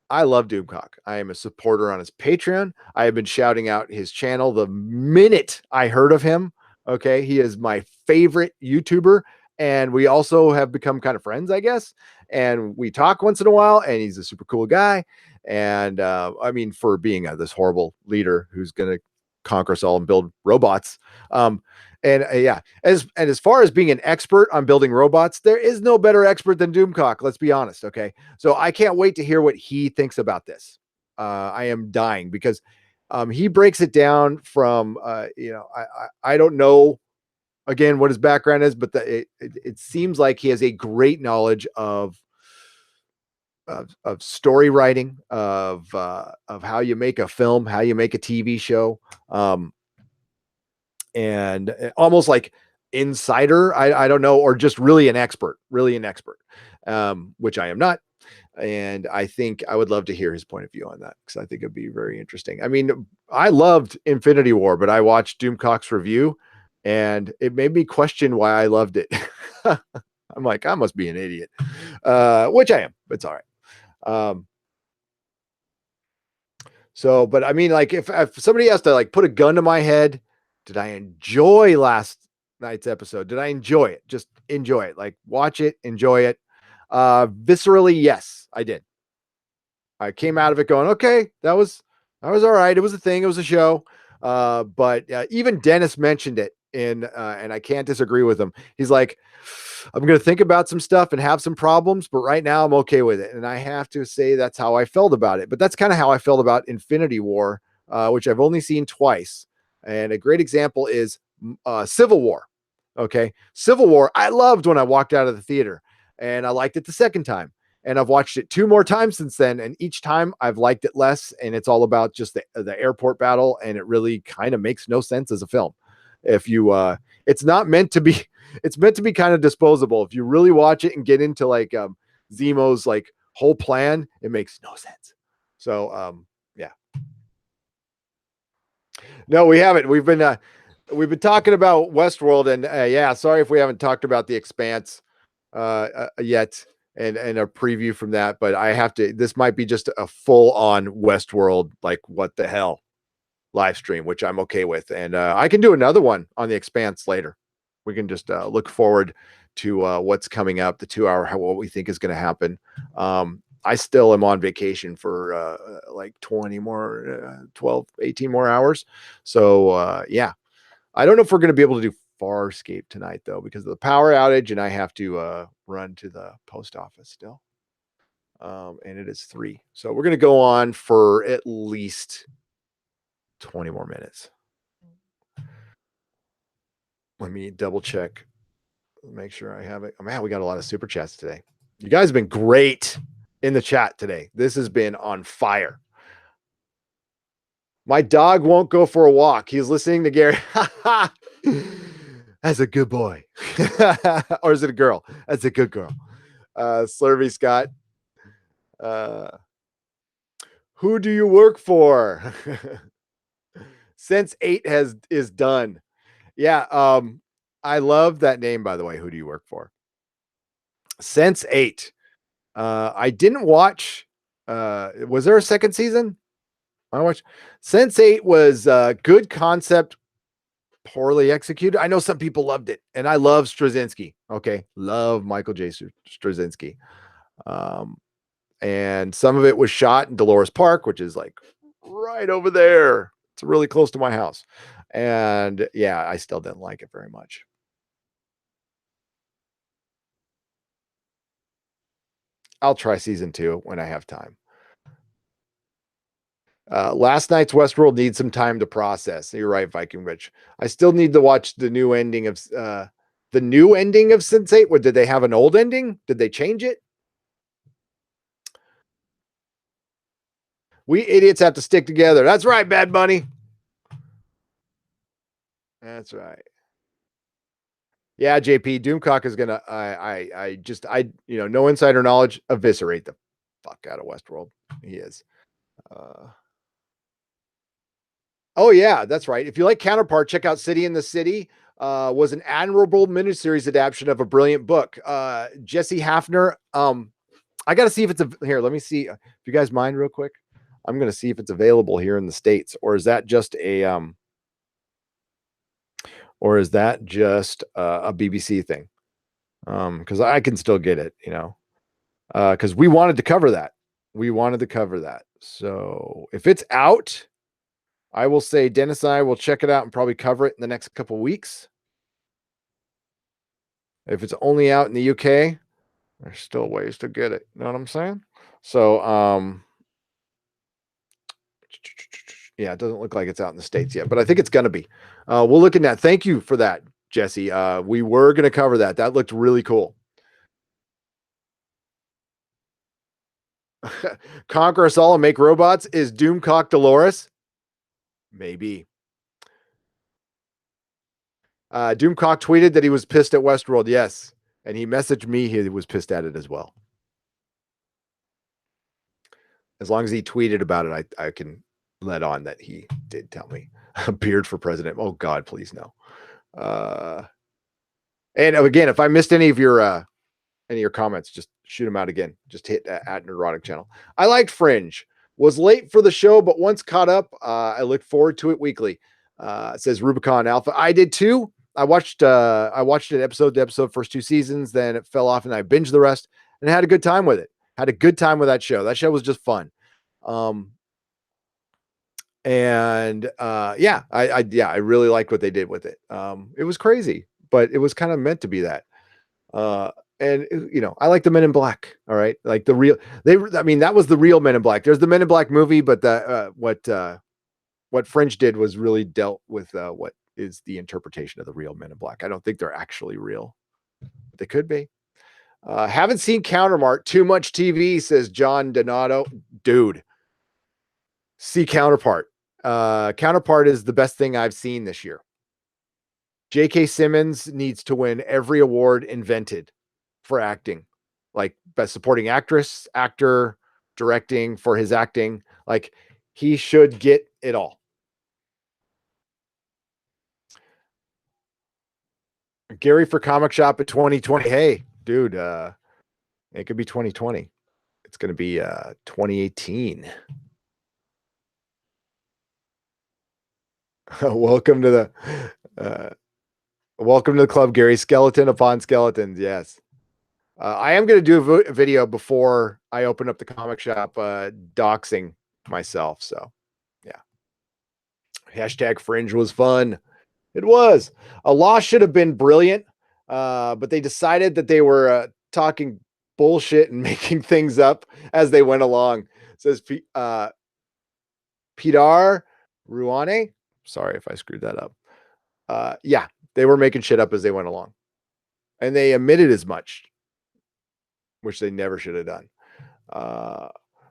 S1: I love Doomcock. I am a supporter on his Patreon. I have been shouting out his channel the minute I heard of him. Okay, he is my favorite YouTuber, and we also have become kind of friends, I guess. And we talk once in a while, and he's a super cool guy. And I mean, for being this horrible leader who's going to conquer us all and build robots. As far as being an expert on building robots, there is no better expert than Doomcock. Let's be honest. Okay. So I can't wait to hear what he thinks about this. I am dying because he breaks it down from, I don't know again what his background is, but it seems like he has a great knowledge of story writing, of how you make a film, how you make a TV show, and almost like insider. I don't know, or just really an expert, which I am not. And I think I would love to hear his point of view on that because I think it'd be very interesting. I mean, I loved Infinity War, but I watched Doomcock's review and it made me question why I loved it. I'm like, I must be an idiot, which I am. It's all right. But I mean, like if somebody has to like put a gun to my head, did I enjoy last night's episode? Did I enjoy it? Just enjoy it. Like watch it, enjoy it. Viscerally, yes, I did. I came out of it going, okay, that was all right. It was a thing. It was a show. But even Dennis mentioned it and I can't disagree with him. He's like, I'm going to think about some stuff and have some problems, but right now I'm okay with it. And I have to say that's how I felt about it. But that's kind of how I felt about Infinity War, which I've only seen twice. And a great example is Civil War. Okay. Civil War, I loved when I walked out of the theater, and I liked it the second time. And I've watched it 2 more times since then. And each time I've liked it less. And it's all about just the airport battle. And it really kind of makes no sense as a film. If you, it's not meant to be, it's meant to be kind of disposable. If you really watch it and get into like Zemo's like whole plan, it makes no sense. So, yeah. No, we haven't. We've been talking about Westworld, and yeah, sorry if we haven't talked about The Expanse yet, and a preview from that. But I have to. This might be just a full on Westworld, like what the hell live stream, which I'm okay with, and I can do another one on The Expanse later. We can just look forward to what's coming up, the 2 hour, what we think is going to happen. I still am on vacation for like 20 more, 12, 18 more hours. So yeah, I don't know if we're going to be able to do Farscape tonight though, because of the power outage, and I have to run to the post office still. And it is 3. So we're going to go on for at least 20 more minutes. Let me double check. Make sure I have it. Oh, man, we got a lot of super chats today. You guys have been great in the chat today. This has been on fire. My dog won't go for a walk. He's listening to Gary. That's a good boy. Or is it a girl? That's a good girl. Slurvy Scott. Who do you work for? Since 8 is done. Yeah. I love that name, by the way. Who do you work for? Sense 8. I didn't watch. Was there a second season? I watched. Sense 8 was good concept, poorly executed. I know some people loved it, and I love Straczynski. Okay, love Michael J. Straczynski. And some of it was shot in Dolores Park, which is like right over there. It's really close to my house. And yeah, I still didn't like it very much. I'll try season 2 when I have time. Last night's Westworld needs some time to process. You're right, Viking Rich. I still need to watch the new ending of Sense8. What, did they have an old ending? Did they change it? We idiots have to stick together. That's right, Bad Bunny. That's right. Yeah, JP, Doomcock is gonna. No insider knowledge. Eviscerate the fuck out of Westworld. He is. Oh yeah, that's right. If you like Counterpart, check out City in the City. Was an admirable miniseries adaptation of a brilliant book. Jesse Hafner. I got to see if it's here. Let me see if you guys mind real quick. I'm going to see if it's available here in the States, or is that just a BBC thing? Because I can still get it, because we wanted to cover that. So if it's out, I will say Dennis and I will check it out and probably cover it in the next couple of weeks. If it's only out in the UK, there's still ways to get it. You know what I'm saying? So, yeah, it doesn't look like it's out in the States yet, but I think it's going to be. We'll look at that. Thank you for that, Jesse. We were going to cover that. That looked really cool. Conquer us all and make robots. Is Doomcock Dolores? Maybe. Doomcock tweeted that he was pissed at Westworld. Yes. And he messaged me. He was pissed at it as well. As long as he tweeted about it, I can let on that he did tell me. A beard for president. Oh God, please no. And again, if I missed any of your comments, just shoot them out again. Just hit at Nerdortic channel. I liked Fringe. Was late for the show, but once caught up, I look forward to it weekly. It says Rubicon Alpha. I did too. I watched it episode to episode, first 2 seasons, then it fell off and I binged the rest and had a good time with it. Had a good time with that show. That show was just fun. And yeah, I really liked what they did with it. It was crazy, but it was kind of meant to be that. Uh, and I like the Men in Black. All right, like the real I mean, that was the real Men in Black. There's the Men in Black movie, but what Fringe did was really dealt with what is the interpretation of the real Men in Black. I don't think they're actually real. But they could be. Haven't seen Counterpart. Too much TV, says John Donato. Dude, see Counterpart. Counterpart is the best thing I've seen this year. J.K. Simmons needs to win every award invented for acting, like best supporting actress, actor, directing, for his acting. Like, he should get it all. Gary for Comic Shop in 2020. Hey, dude, it could be 2020. It's going to be 2018. Welcome to the club, Gary. Skeleton upon skeletons. Yes. I am going to do a video before I open up the comic shop, doxing myself. So yeah. Hashtag Fringe was fun. It was. A loss should have been brilliant, but they decided that they were talking bullshit and making things up as they went along. Says Pilar Ruane. Sorry if I screwed that up. Yeah, they were making shit up as they went along. And they admitted as much, which they never should have done.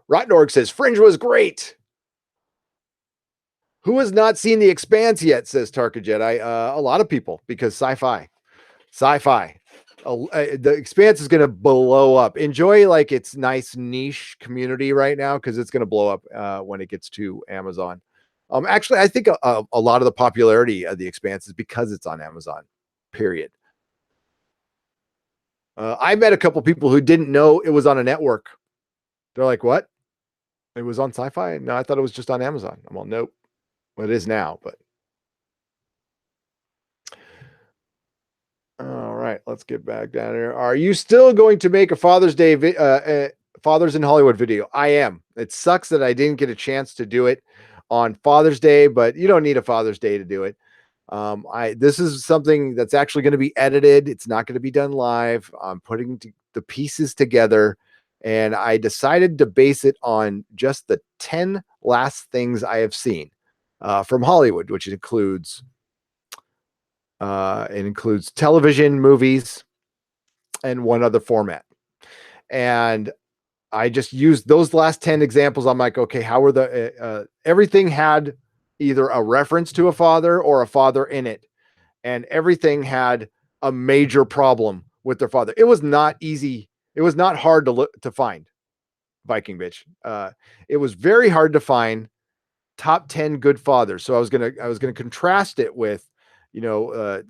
S1: Rotnorg says, Fringe was great. Who has not seen The Expanse yet, says Tarka Jedi? A lot of people, because sci-fi. The Expanse is going to blow up. Enjoy like its nice niche community right now, because it's going to blow up when it gets to Amazon. Actually, I think a lot of the popularity of The Expanse is because it's on Amazon, period. I met a couple people who didn't know it was on a network. They're like, what? It was on Sci-Fi? No, I thought it was just on Amazon. I'm all, nope. Well, it is now, but. All right, let's get back down here. Are you still going to make a Father's Day Fathers in Hollywood video? I am. It sucks that I didn't get a chance to do it on Father's Day, but you don't need a Father's Day to do it. This is something that's actually going to be edited. It's not going to be done live. I'm putting the pieces together, and I decided to base it on just the 10 last things I have seen from Hollywood, which includes television, movies, and one other format. And I just used those last 10 examples. I'm like, okay, how were everything had either a reference to a father or a father in it. And everything had a major problem with their father. It was not easy. It was not hard to find, Viking bitch. It was very hard to find top 10 good fathers. So I was going to contrast it with,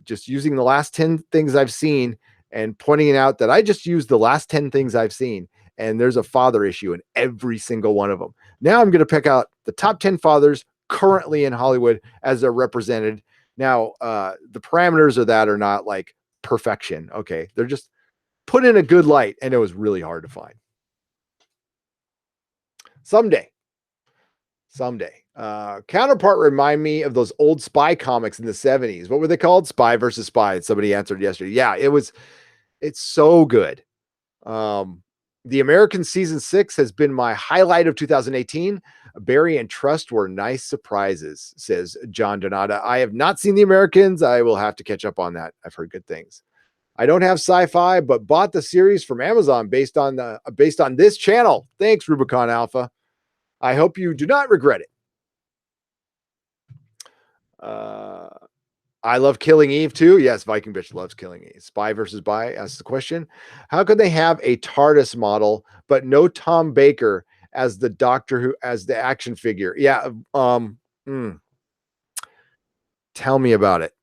S1: just using the last 10 things I've seen and pointing out that I just used the last 10 things I've seen. And there's a father issue in every single one of them. Now I'm going to pick out the top 10 fathers currently in Hollywood as they're represented. Now, the parameters of that are not like perfection. Okay. They're just put in a good light, and it was really hard to find. Someday. Counterpart remind me of those old spy comics in the 70s. What were they called? Spy versus Spy. Somebody answered yesterday. Yeah, it's so good. The American season 6 has been my highlight of 2018. Barry and Trust were nice surprises, says John Donata. I have not seen The Americans. I will have to catch up on that. I've heard good things. I don't have Sci-Fi, but bought the series from Amazon based on this channel. Thanks, Rubicon Alpha. I hope you do not regret it. I love Killing Eve too. Yes, Viking bitch loves Killing Eve. Spy versus Spy asks the question: how could they have a TARDIS model but no Tom Baker as the Doctor Who as the action figure? Yeah. Tell me about it.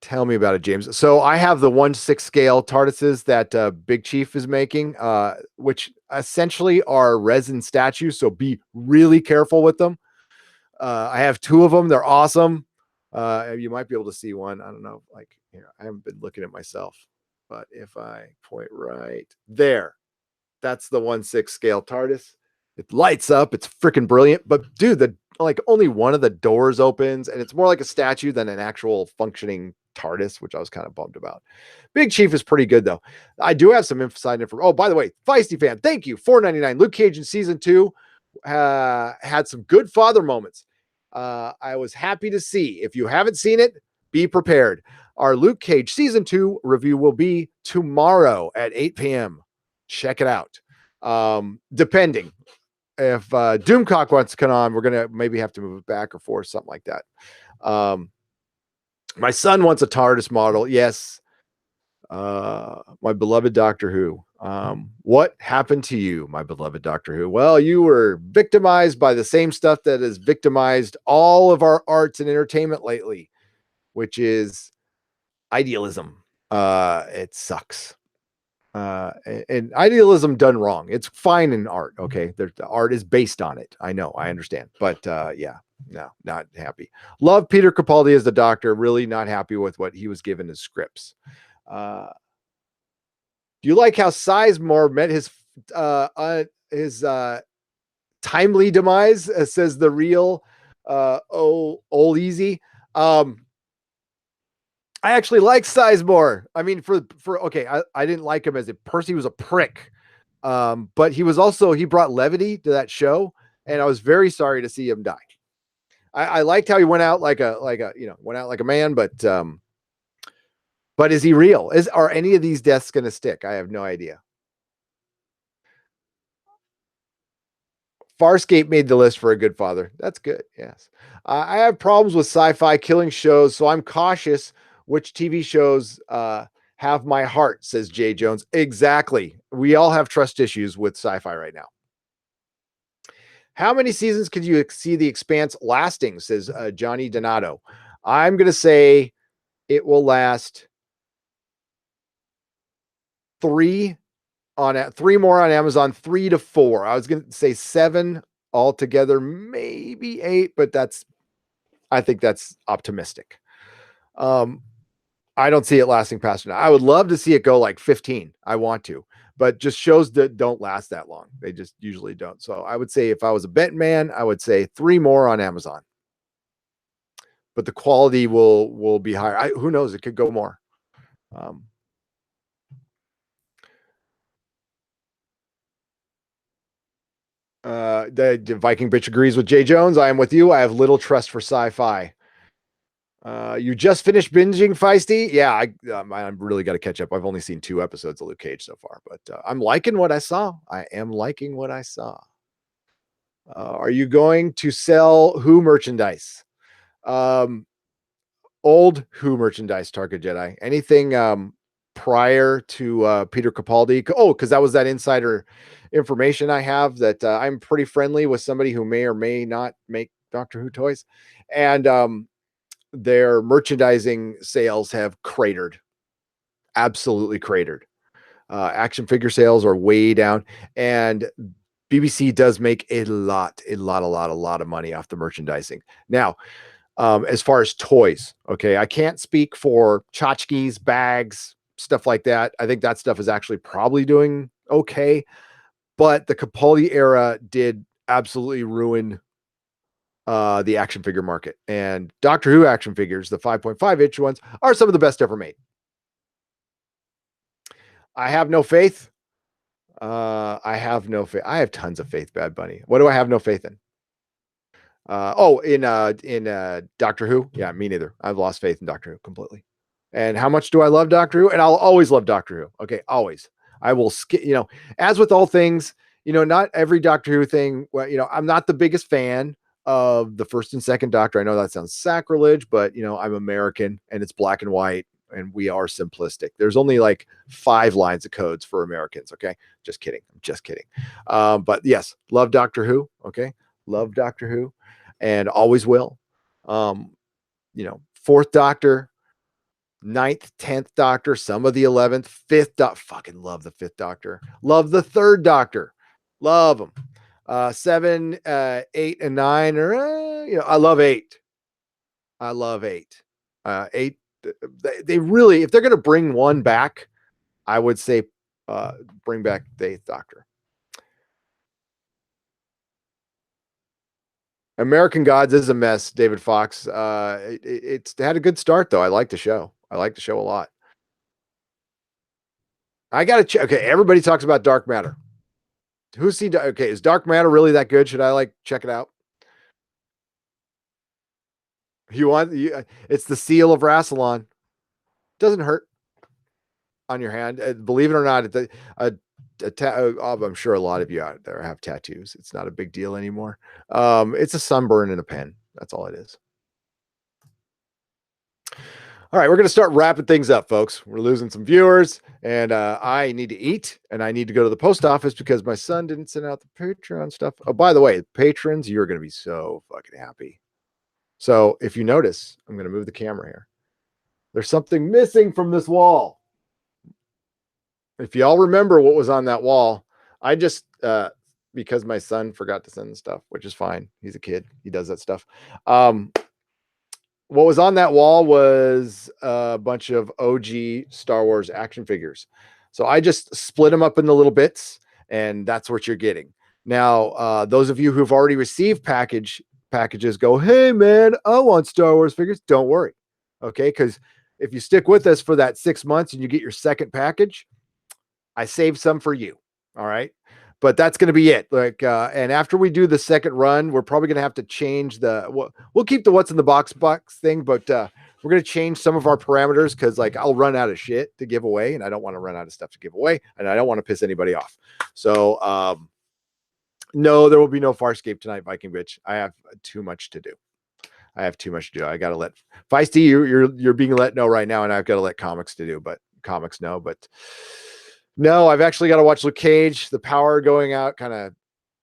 S1: Tell me about it, James. So I have the 1/6 scale TARDISes that Big Chief is making, which essentially are resin statues. So be really careful with them. I have 2 of them. They're awesome. You might be able to see one. I don't know. Like here, I haven't been looking at myself, but if I point right there, that's the 1/6 scale TARDIS. It lights up. It's freaking brilliant. But dude, like only one of the doors opens, and it's more like a statue than an actual functioning TARDIS, which I was kind of bummed about. Big Chief is pretty good though. I do have some inside information. Oh, by the way, Feisty fan, thank you. $4.99. Luke Cage in season 2 had some good father moments. I was happy to see. If you haven't seen it, be prepared. Our Luke Cage season 2 review will be tomorrow at 8 p.m. Check it out. Depending if Doomcock wants to come on, we're gonna maybe have to move it back or forth, something like that. My son wants a TARDIS model. Yes. My beloved Doctor Who. What happened to you, my beloved Doctor Who? Well, you were victimized by the same stuff that has victimized all of our arts and entertainment lately, which is idealism. It sucks. And idealism done wrong. It's fine in art. Okay. The art is based on it. I know, I understand, but yeah, no, not happy. Love Peter Capaldi as the Doctor. Really not happy with what he was given as scripts. Do you like how Sizemore met his timely demise? Says the real old easy. I actually like Sizemore. I mean, for okay, I didn't like him as a person. He was a prick. But he brought levity to that show, and I was very sorry to see him die. I liked how he went out like a went out like a man, but is he real? Are any of these deaths going to stick? I have no idea. Farscape made the list for a good father. That's good. Yes. I have problems with sci-fi killing shows, so I'm cautious which TV shows have my heart, says Jay Jones. Exactly. We all have trust issues with sci-fi right now. How many seasons could you see The Expanse lasting, says Johnny Donato. I'm going to say it will last 3 more on Amazon, 3 to 4. I was going to say 7 altogether, maybe 8, but I think that's optimistic. I don't see it lasting past now. I would love to see it go like 15. I want to, but just shows that don't last that long. They just usually don't. So I would say if I was a bet man, I would say 3 more on Amazon. But the quality will be higher. Who knows? It could go more. The Viking bitch agrees with Jay Jones. I am with you. I have little trust for sci-fi. You just finished binging Feisty? Yeah, I really got to catch up. I've only seen 2 episodes of Luke Cage so far, but I'm liking what I saw. I am liking what I saw. Are you going to sell Who merchandise? Old Who merchandise, Target Jedi. Anything prior to Peter Capaldi? Oh, because that was that insider information I have that I'm pretty friendly with somebody who may or may not make Doctor Who toys, and their merchandising sales have cratered, absolutely cratered. Action figure sales are way down, and BBC does make a lot of money off the merchandising. Now, as far as toys, okay, I can't speak for tchotchkes, bags, stuff like that. I think that stuff is actually probably doing okay, but the Capaldi era did absolutely ruin the action figure market, and Doctor Who action figures, the 5.5-inch ones, are some of the best ever made. I have no faith. I have no faith. I have tons of faith, Bad Bunny. What do I have no faith in? In Doctor Who? Yeah, me neither. I've lost faith in Doctor Who completely. And how much do I love Doctor Who? And I'll always love Doctor Who. Okay, always. I will skip, as with all things, not every Doctor Who thing. Well, I'm not the biggest fan of the first and second Doctor. I know that sounds sacrilege, but I'm American and it's black and white and we are simplistic. There's only like 5 lines of codes for Americans. Okay. Just kidding. I'm just kidding. But yes, love Doctor Who. Okay. Love Doctor Who and always will. 4th Doctor, 9th, 10th Doctor, some of the 11th, 5th Doctor. Fucking love the 5th Doctor. Love the 3rd Doctor. Love them. 7, 8, and 9. I love 8. I love 8. 8. They really, if they're going to bring one back, I would say bring back the 8th Doctor. American Gods is a mess, David Fox. It's had a good start though. I like the show. I like the show a lot. I gotta check. Okay, everybody talks about Dark Matter. Who's seen? Okay, is Dark Matter really that good? Should I like check it out? You want? It's the seal of Rassilon. Doesn't hurt on your hand. Believe it or not, I'm sure a lot of you out there have tattoos. It's not a big deal anymore. It's a sunburn in a pen. That's all it is. All right, we're going to start wrapping things up, folks. We're losing some viewers, and I need to eat, and I need to go to the post office because my son didn't send out the Patreon stuff. Oh, by the way, patrons, you're going to be so fucking happy. So if you notice, I'm going to move the camera here. There's something missing from this wall. If y'all remember what was on that wall, I just because my son forgot to send the stuff, which is fine. He's a kid. He does that stuff. What was on that wall was a bunch of OG Star Wars action figures. So I just split them up into little bits, and that's what you're getting. Now, those of you who've already received packages go, hey man, I want Star Wars figures. Don't worry. Okay. Because if you stick with us for that 6 months and you get your second package, I saved some for you. All right. But that's going to be it. Like, and after we do the second run, we're probably going to have to change we'll keep the what's in the box thing, but we're going to change some of our parameters because like I'll run out of shit to give away and I don't want to run out of stuff to give away and I don't want to piss anybody off. So, no, there will be no Farscape tonight, Viking bitch. I have too much to do. I have too much to do. I got to let Feisty, you're being let know right now, and I've got to let comics know. But no, I've actually got to watch Luke Cage. The power going out kind of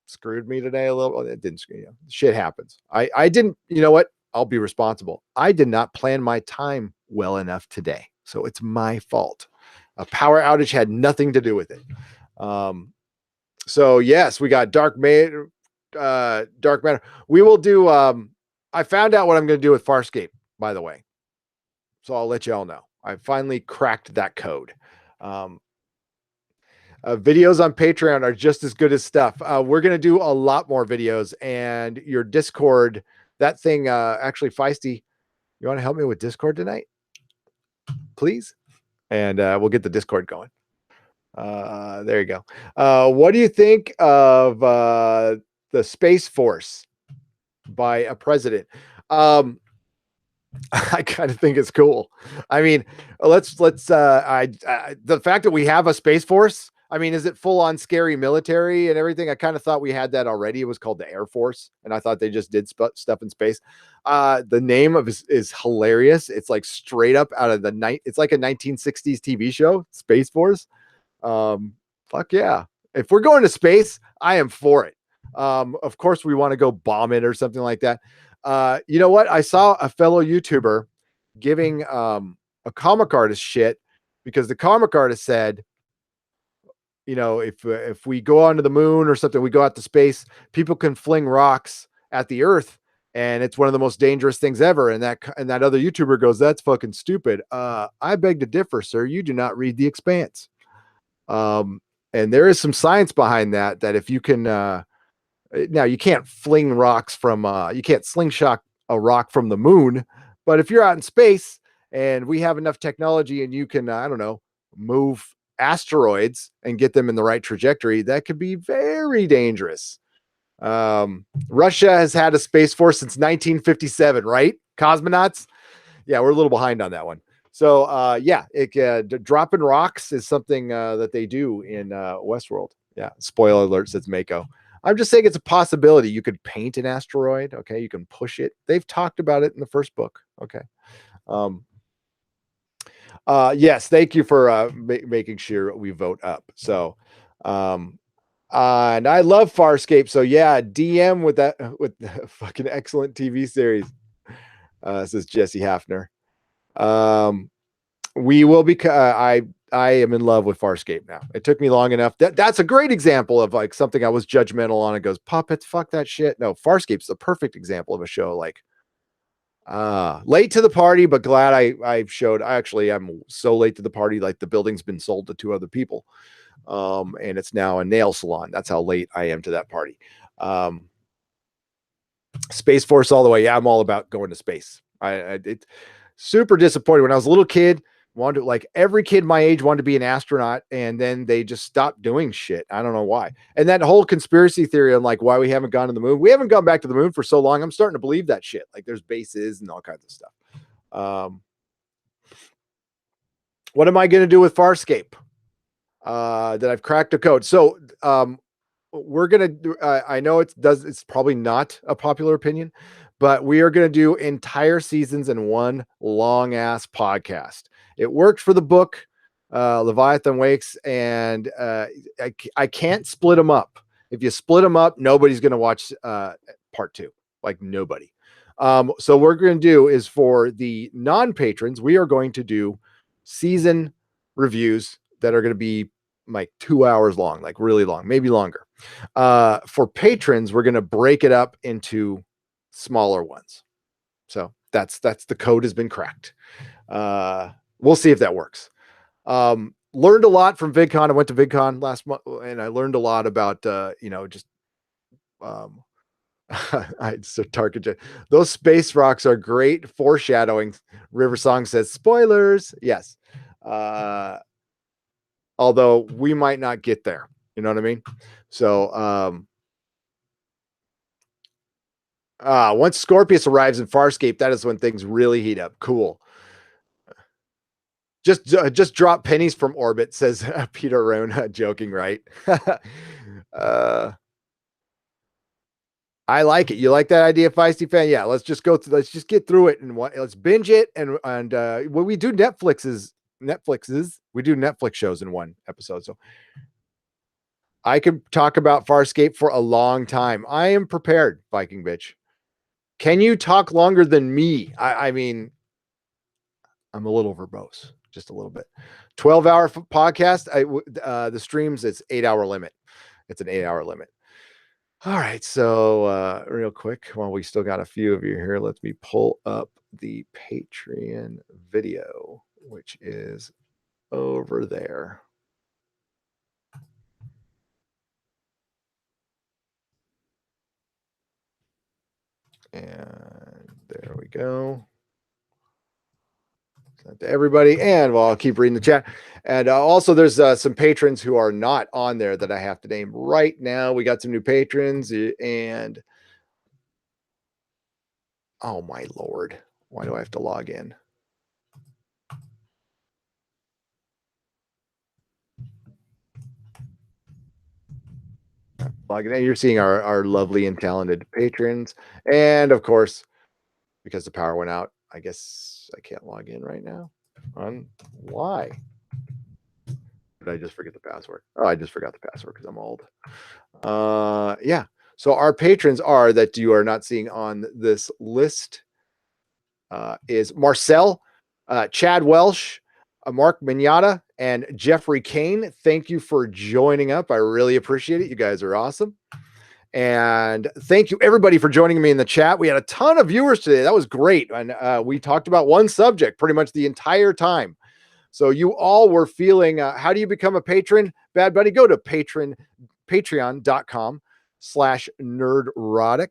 S1: screwed me today a little. It didn't screw you. Shit happens. I didn't. You know what? I'll be responsible. I did not plan my time well enough today, so it's my fault. A power outage had nothing to do with it. So yes, we got Dark Matter. We will do. I found out what I'm going to do with Farscape, by the way. So I'll let you all know. I finally cracked that code. Videos on Patreon are just as good as stuff. We're going to do a lot more videos, and your Discord, that thing, actually, Feisty, you want to help me with Discord tonight? Please? And we'll get the Discord going. There you go. What do you think of the Space Force by a president? I kind of think it's cool. I mean, let's the fact that we have a Space Force, I mean, is it full on scary military and everything? I kind of thought we had that already. It was called the Air Force, and I thought they just did stuff in space. The name of is hilarious. It's like straight up out of the night. It's like a 1960s TV show, Space Force. Fuck yeah. If we're going to space, I am for it. Of course we want to go bomb it or something like that. You know what? I saw a fellow YouTuber giving a comic artist shit because the comic artist said, you know, if we go onto the moon or something, we go out to space, people can fling rocks at the earth and it's one of the most dangerous things ever. And that other YouTuber goes, that's fucking stupid. I beg to differ, sir. You do not read The Expanse. And there is some science behind that if you can now you can't fling rocks from you can't slingshot a rock from the moon, but if you're out in space and we have enough technology and you can I don't know, move asteroids and get them in the right trajectory, that could be very dangerous. Russia has had a space force since 1957, right? Cosmonauts. Yeah, we're a little behind on that one. So yeah, dropping rocks is something that they do in Westworld. Yeah, spoiler alert, says Mako. I'm just saying it's a possibility. You could paint an asteroid. Okay, you can push it. They've talked about it in the first book. Okay. Yes, thank you for making sure we vote up. So, and I love Farscape. So yeah, DM with the fucking excellent TV series. Says Jesse Hafner. We will be. I am in love with Farscape now. It took me long enough. That's a great example of like something I was judgmental on. It goes puppets, fuck that shit. No, Farscape's the perfect example of a show like late to the party, but glad I showed. I'm so late to the party. Like the building's been sold to 2 other people, and it's now a nail salon. That's how late I am to that party. Space Force all the way. Yeah, I'm all about going to space. It's super disappointed when I was a little kid. Wanted to, like every kid my age wanted to be an astronaut, and then they just stopped doing shit. I don't know why. And that whole conspiracy theory on like why we haven't gone to the moon. We haven't gone back to the moon for so long. I'm starting to believe that shit. Like there's bases and all kinds of stuff. What am I going to do with Farscape? That I've cracked the code. So we're gonna do. I know it's probably not a popular opinion, but we are gonna do entire seasons in one long ass podcast. It worked for the book, Leviathan Wakes, and I can't split them up. If you split them up, nobody's gonna watch part two. Like nobody. So what we're gonna do is for the non-patrons, we are going to do season reviews that are going to be like 2 hours long, like really long, maybe longer. For patrons, we're going to break it up into smaller ones. So that's the code has been cracked. We'll see if that works. Learned a lot from VidCon. I went to VidCon last month and I learned a lot about, just, so Target, those space rocks are great foreshadowing. River Song says spoilers. Yes. Although we might not get there, you know what I mean? So, once Scorpius arrives in Farscape, that is when things really heat up. Cool. Just drop pennies from orbit, says Peter Rohn, joking, right? I like it. You like that idea, Feisty fan? Yeah, let's just get through it and let's binge it. And when we do Netflix's, we do Netflix shows in one episode. So I could talk about Farscape for a long time. I am prepared, Viking bitch. Can you talk longer than me? I mean, I'm a little verbose, just a little bit. 12-hour podcast. The streams, it's 8-hour limit. It's an 8-hour limit. All right. So real quick, while we still got a few of you here, let me pull up the Patreon video, which is over there. And there we go. To everybody, and well, I'll keep reading the chat. And also, there's some patrons who are not on there that I have to name right now. We got some new patrons, and oh my lord, why do I have to log in? Logging in, you're seeing our lovely and talented patrons, and of course, because the power went out, I guess I can't log in right now. Why? Did I just forget the password? Oh, I just forgot the password because I'm old. Yeah. So our patrons are that you are not seeing on this list is Marcel, Chad Welsh, Mark Mignata, and Jeffrey Kane. Thank you for joining up. I really appreciate it. You guys are awesome. And thank you everybody for joining me in the chat. We had a ton of viewers today. That was great. And we talked about one subject pretty much the entire time. So you all were feeling, how do you become a patron? Bad Buddy, go to patreon.com/nerdrotic.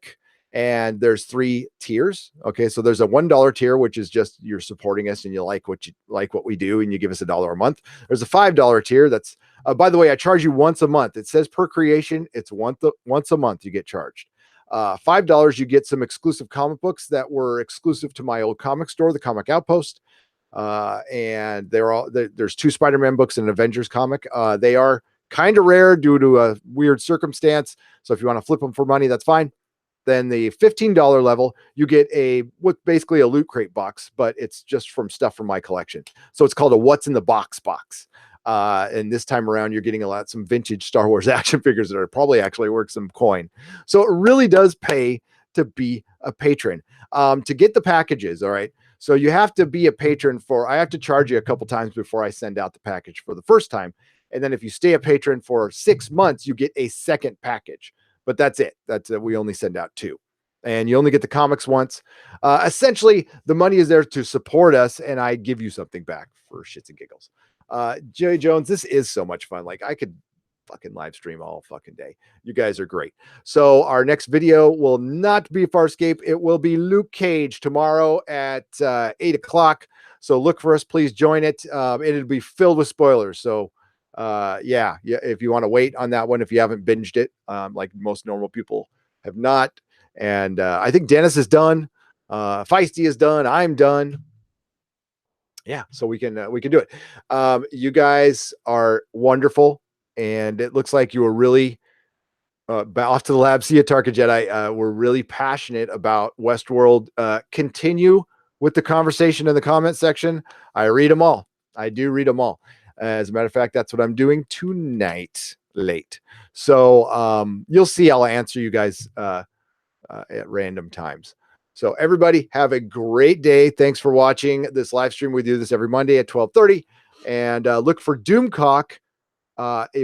S1: And there's 3 tiers. Okay. So there's a $1 tier, which is just you're supporting us and you like what we do and you give us $1 a month. There's a $5 tier. That's by the way, I charge you once a month. It says per creation. It's once a month you get charged. $5, you get some exclusive comic books that were exclusive to my old comic store, the Comic Outpost. And there's 2 Spider-Man books and an Avengers comic. They are kind of rare due to a weird circumstance. So if you want to flip them for money, that's fine. Then the $15 level, you get basically a loot crate box, but it's just from stuff from my collection. So it's called a What's in the Box box. And this time around, you're getting some vintage Star Wars action figures that are probably actually worth some coin. So it really does pay to be a patron. To get the packages, all right. So you have to be a patron I have to charge you a couple times before I send out the package for the first time. And then if you stay a patron for 6 months, you get a second package. But that's it. We only send out 2. And you only get the comics once. Essentially, the money is there to support us, and I give you something back for shits and giggles. Jerry Jones, this is so much fun. Like I could fucking live stream all fucking day. You guys are great. So our next video will not be Farscape. It will be Luke Cage tomorrow at 8 o'clock. So look for us. Please join it. It'll be filled with spoilers. So yeah, if you want to wait on that one, if you haven't binged it, like most normal people have not. And I think Dennis is done. Feisty is done. I'm done. Yeah, so we can do it. You guys are wonderful, and it looks like you were really off to the lab. See you, Tarka Jedi. We're really passionate about Westworld. Continue with the conversation in the comment section. I read them all. I do read them all. As a matter of fact, that's what I'm doing tonight late. So you'll see I'll answer you guys at random times. So everybody have a great day. Thanks for watching this live stream. We do this every Monday at 12:30, and look for Doomcock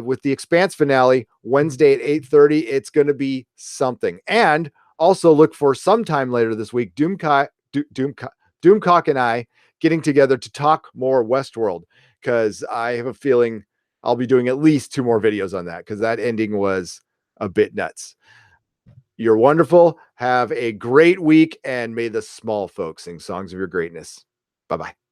S1: with the Expanse finale Wednesday at 8:30. It's going to be something. And also look for sometime later this week, Doomcock and I getting together to talk more Westworld, because I have a feeling I'll be doing at least 2 more videos on that, because that ending was a bit nuts. You're wonderful. Have a great week, and may the small folks sing songs of your greatness. Bye-bye.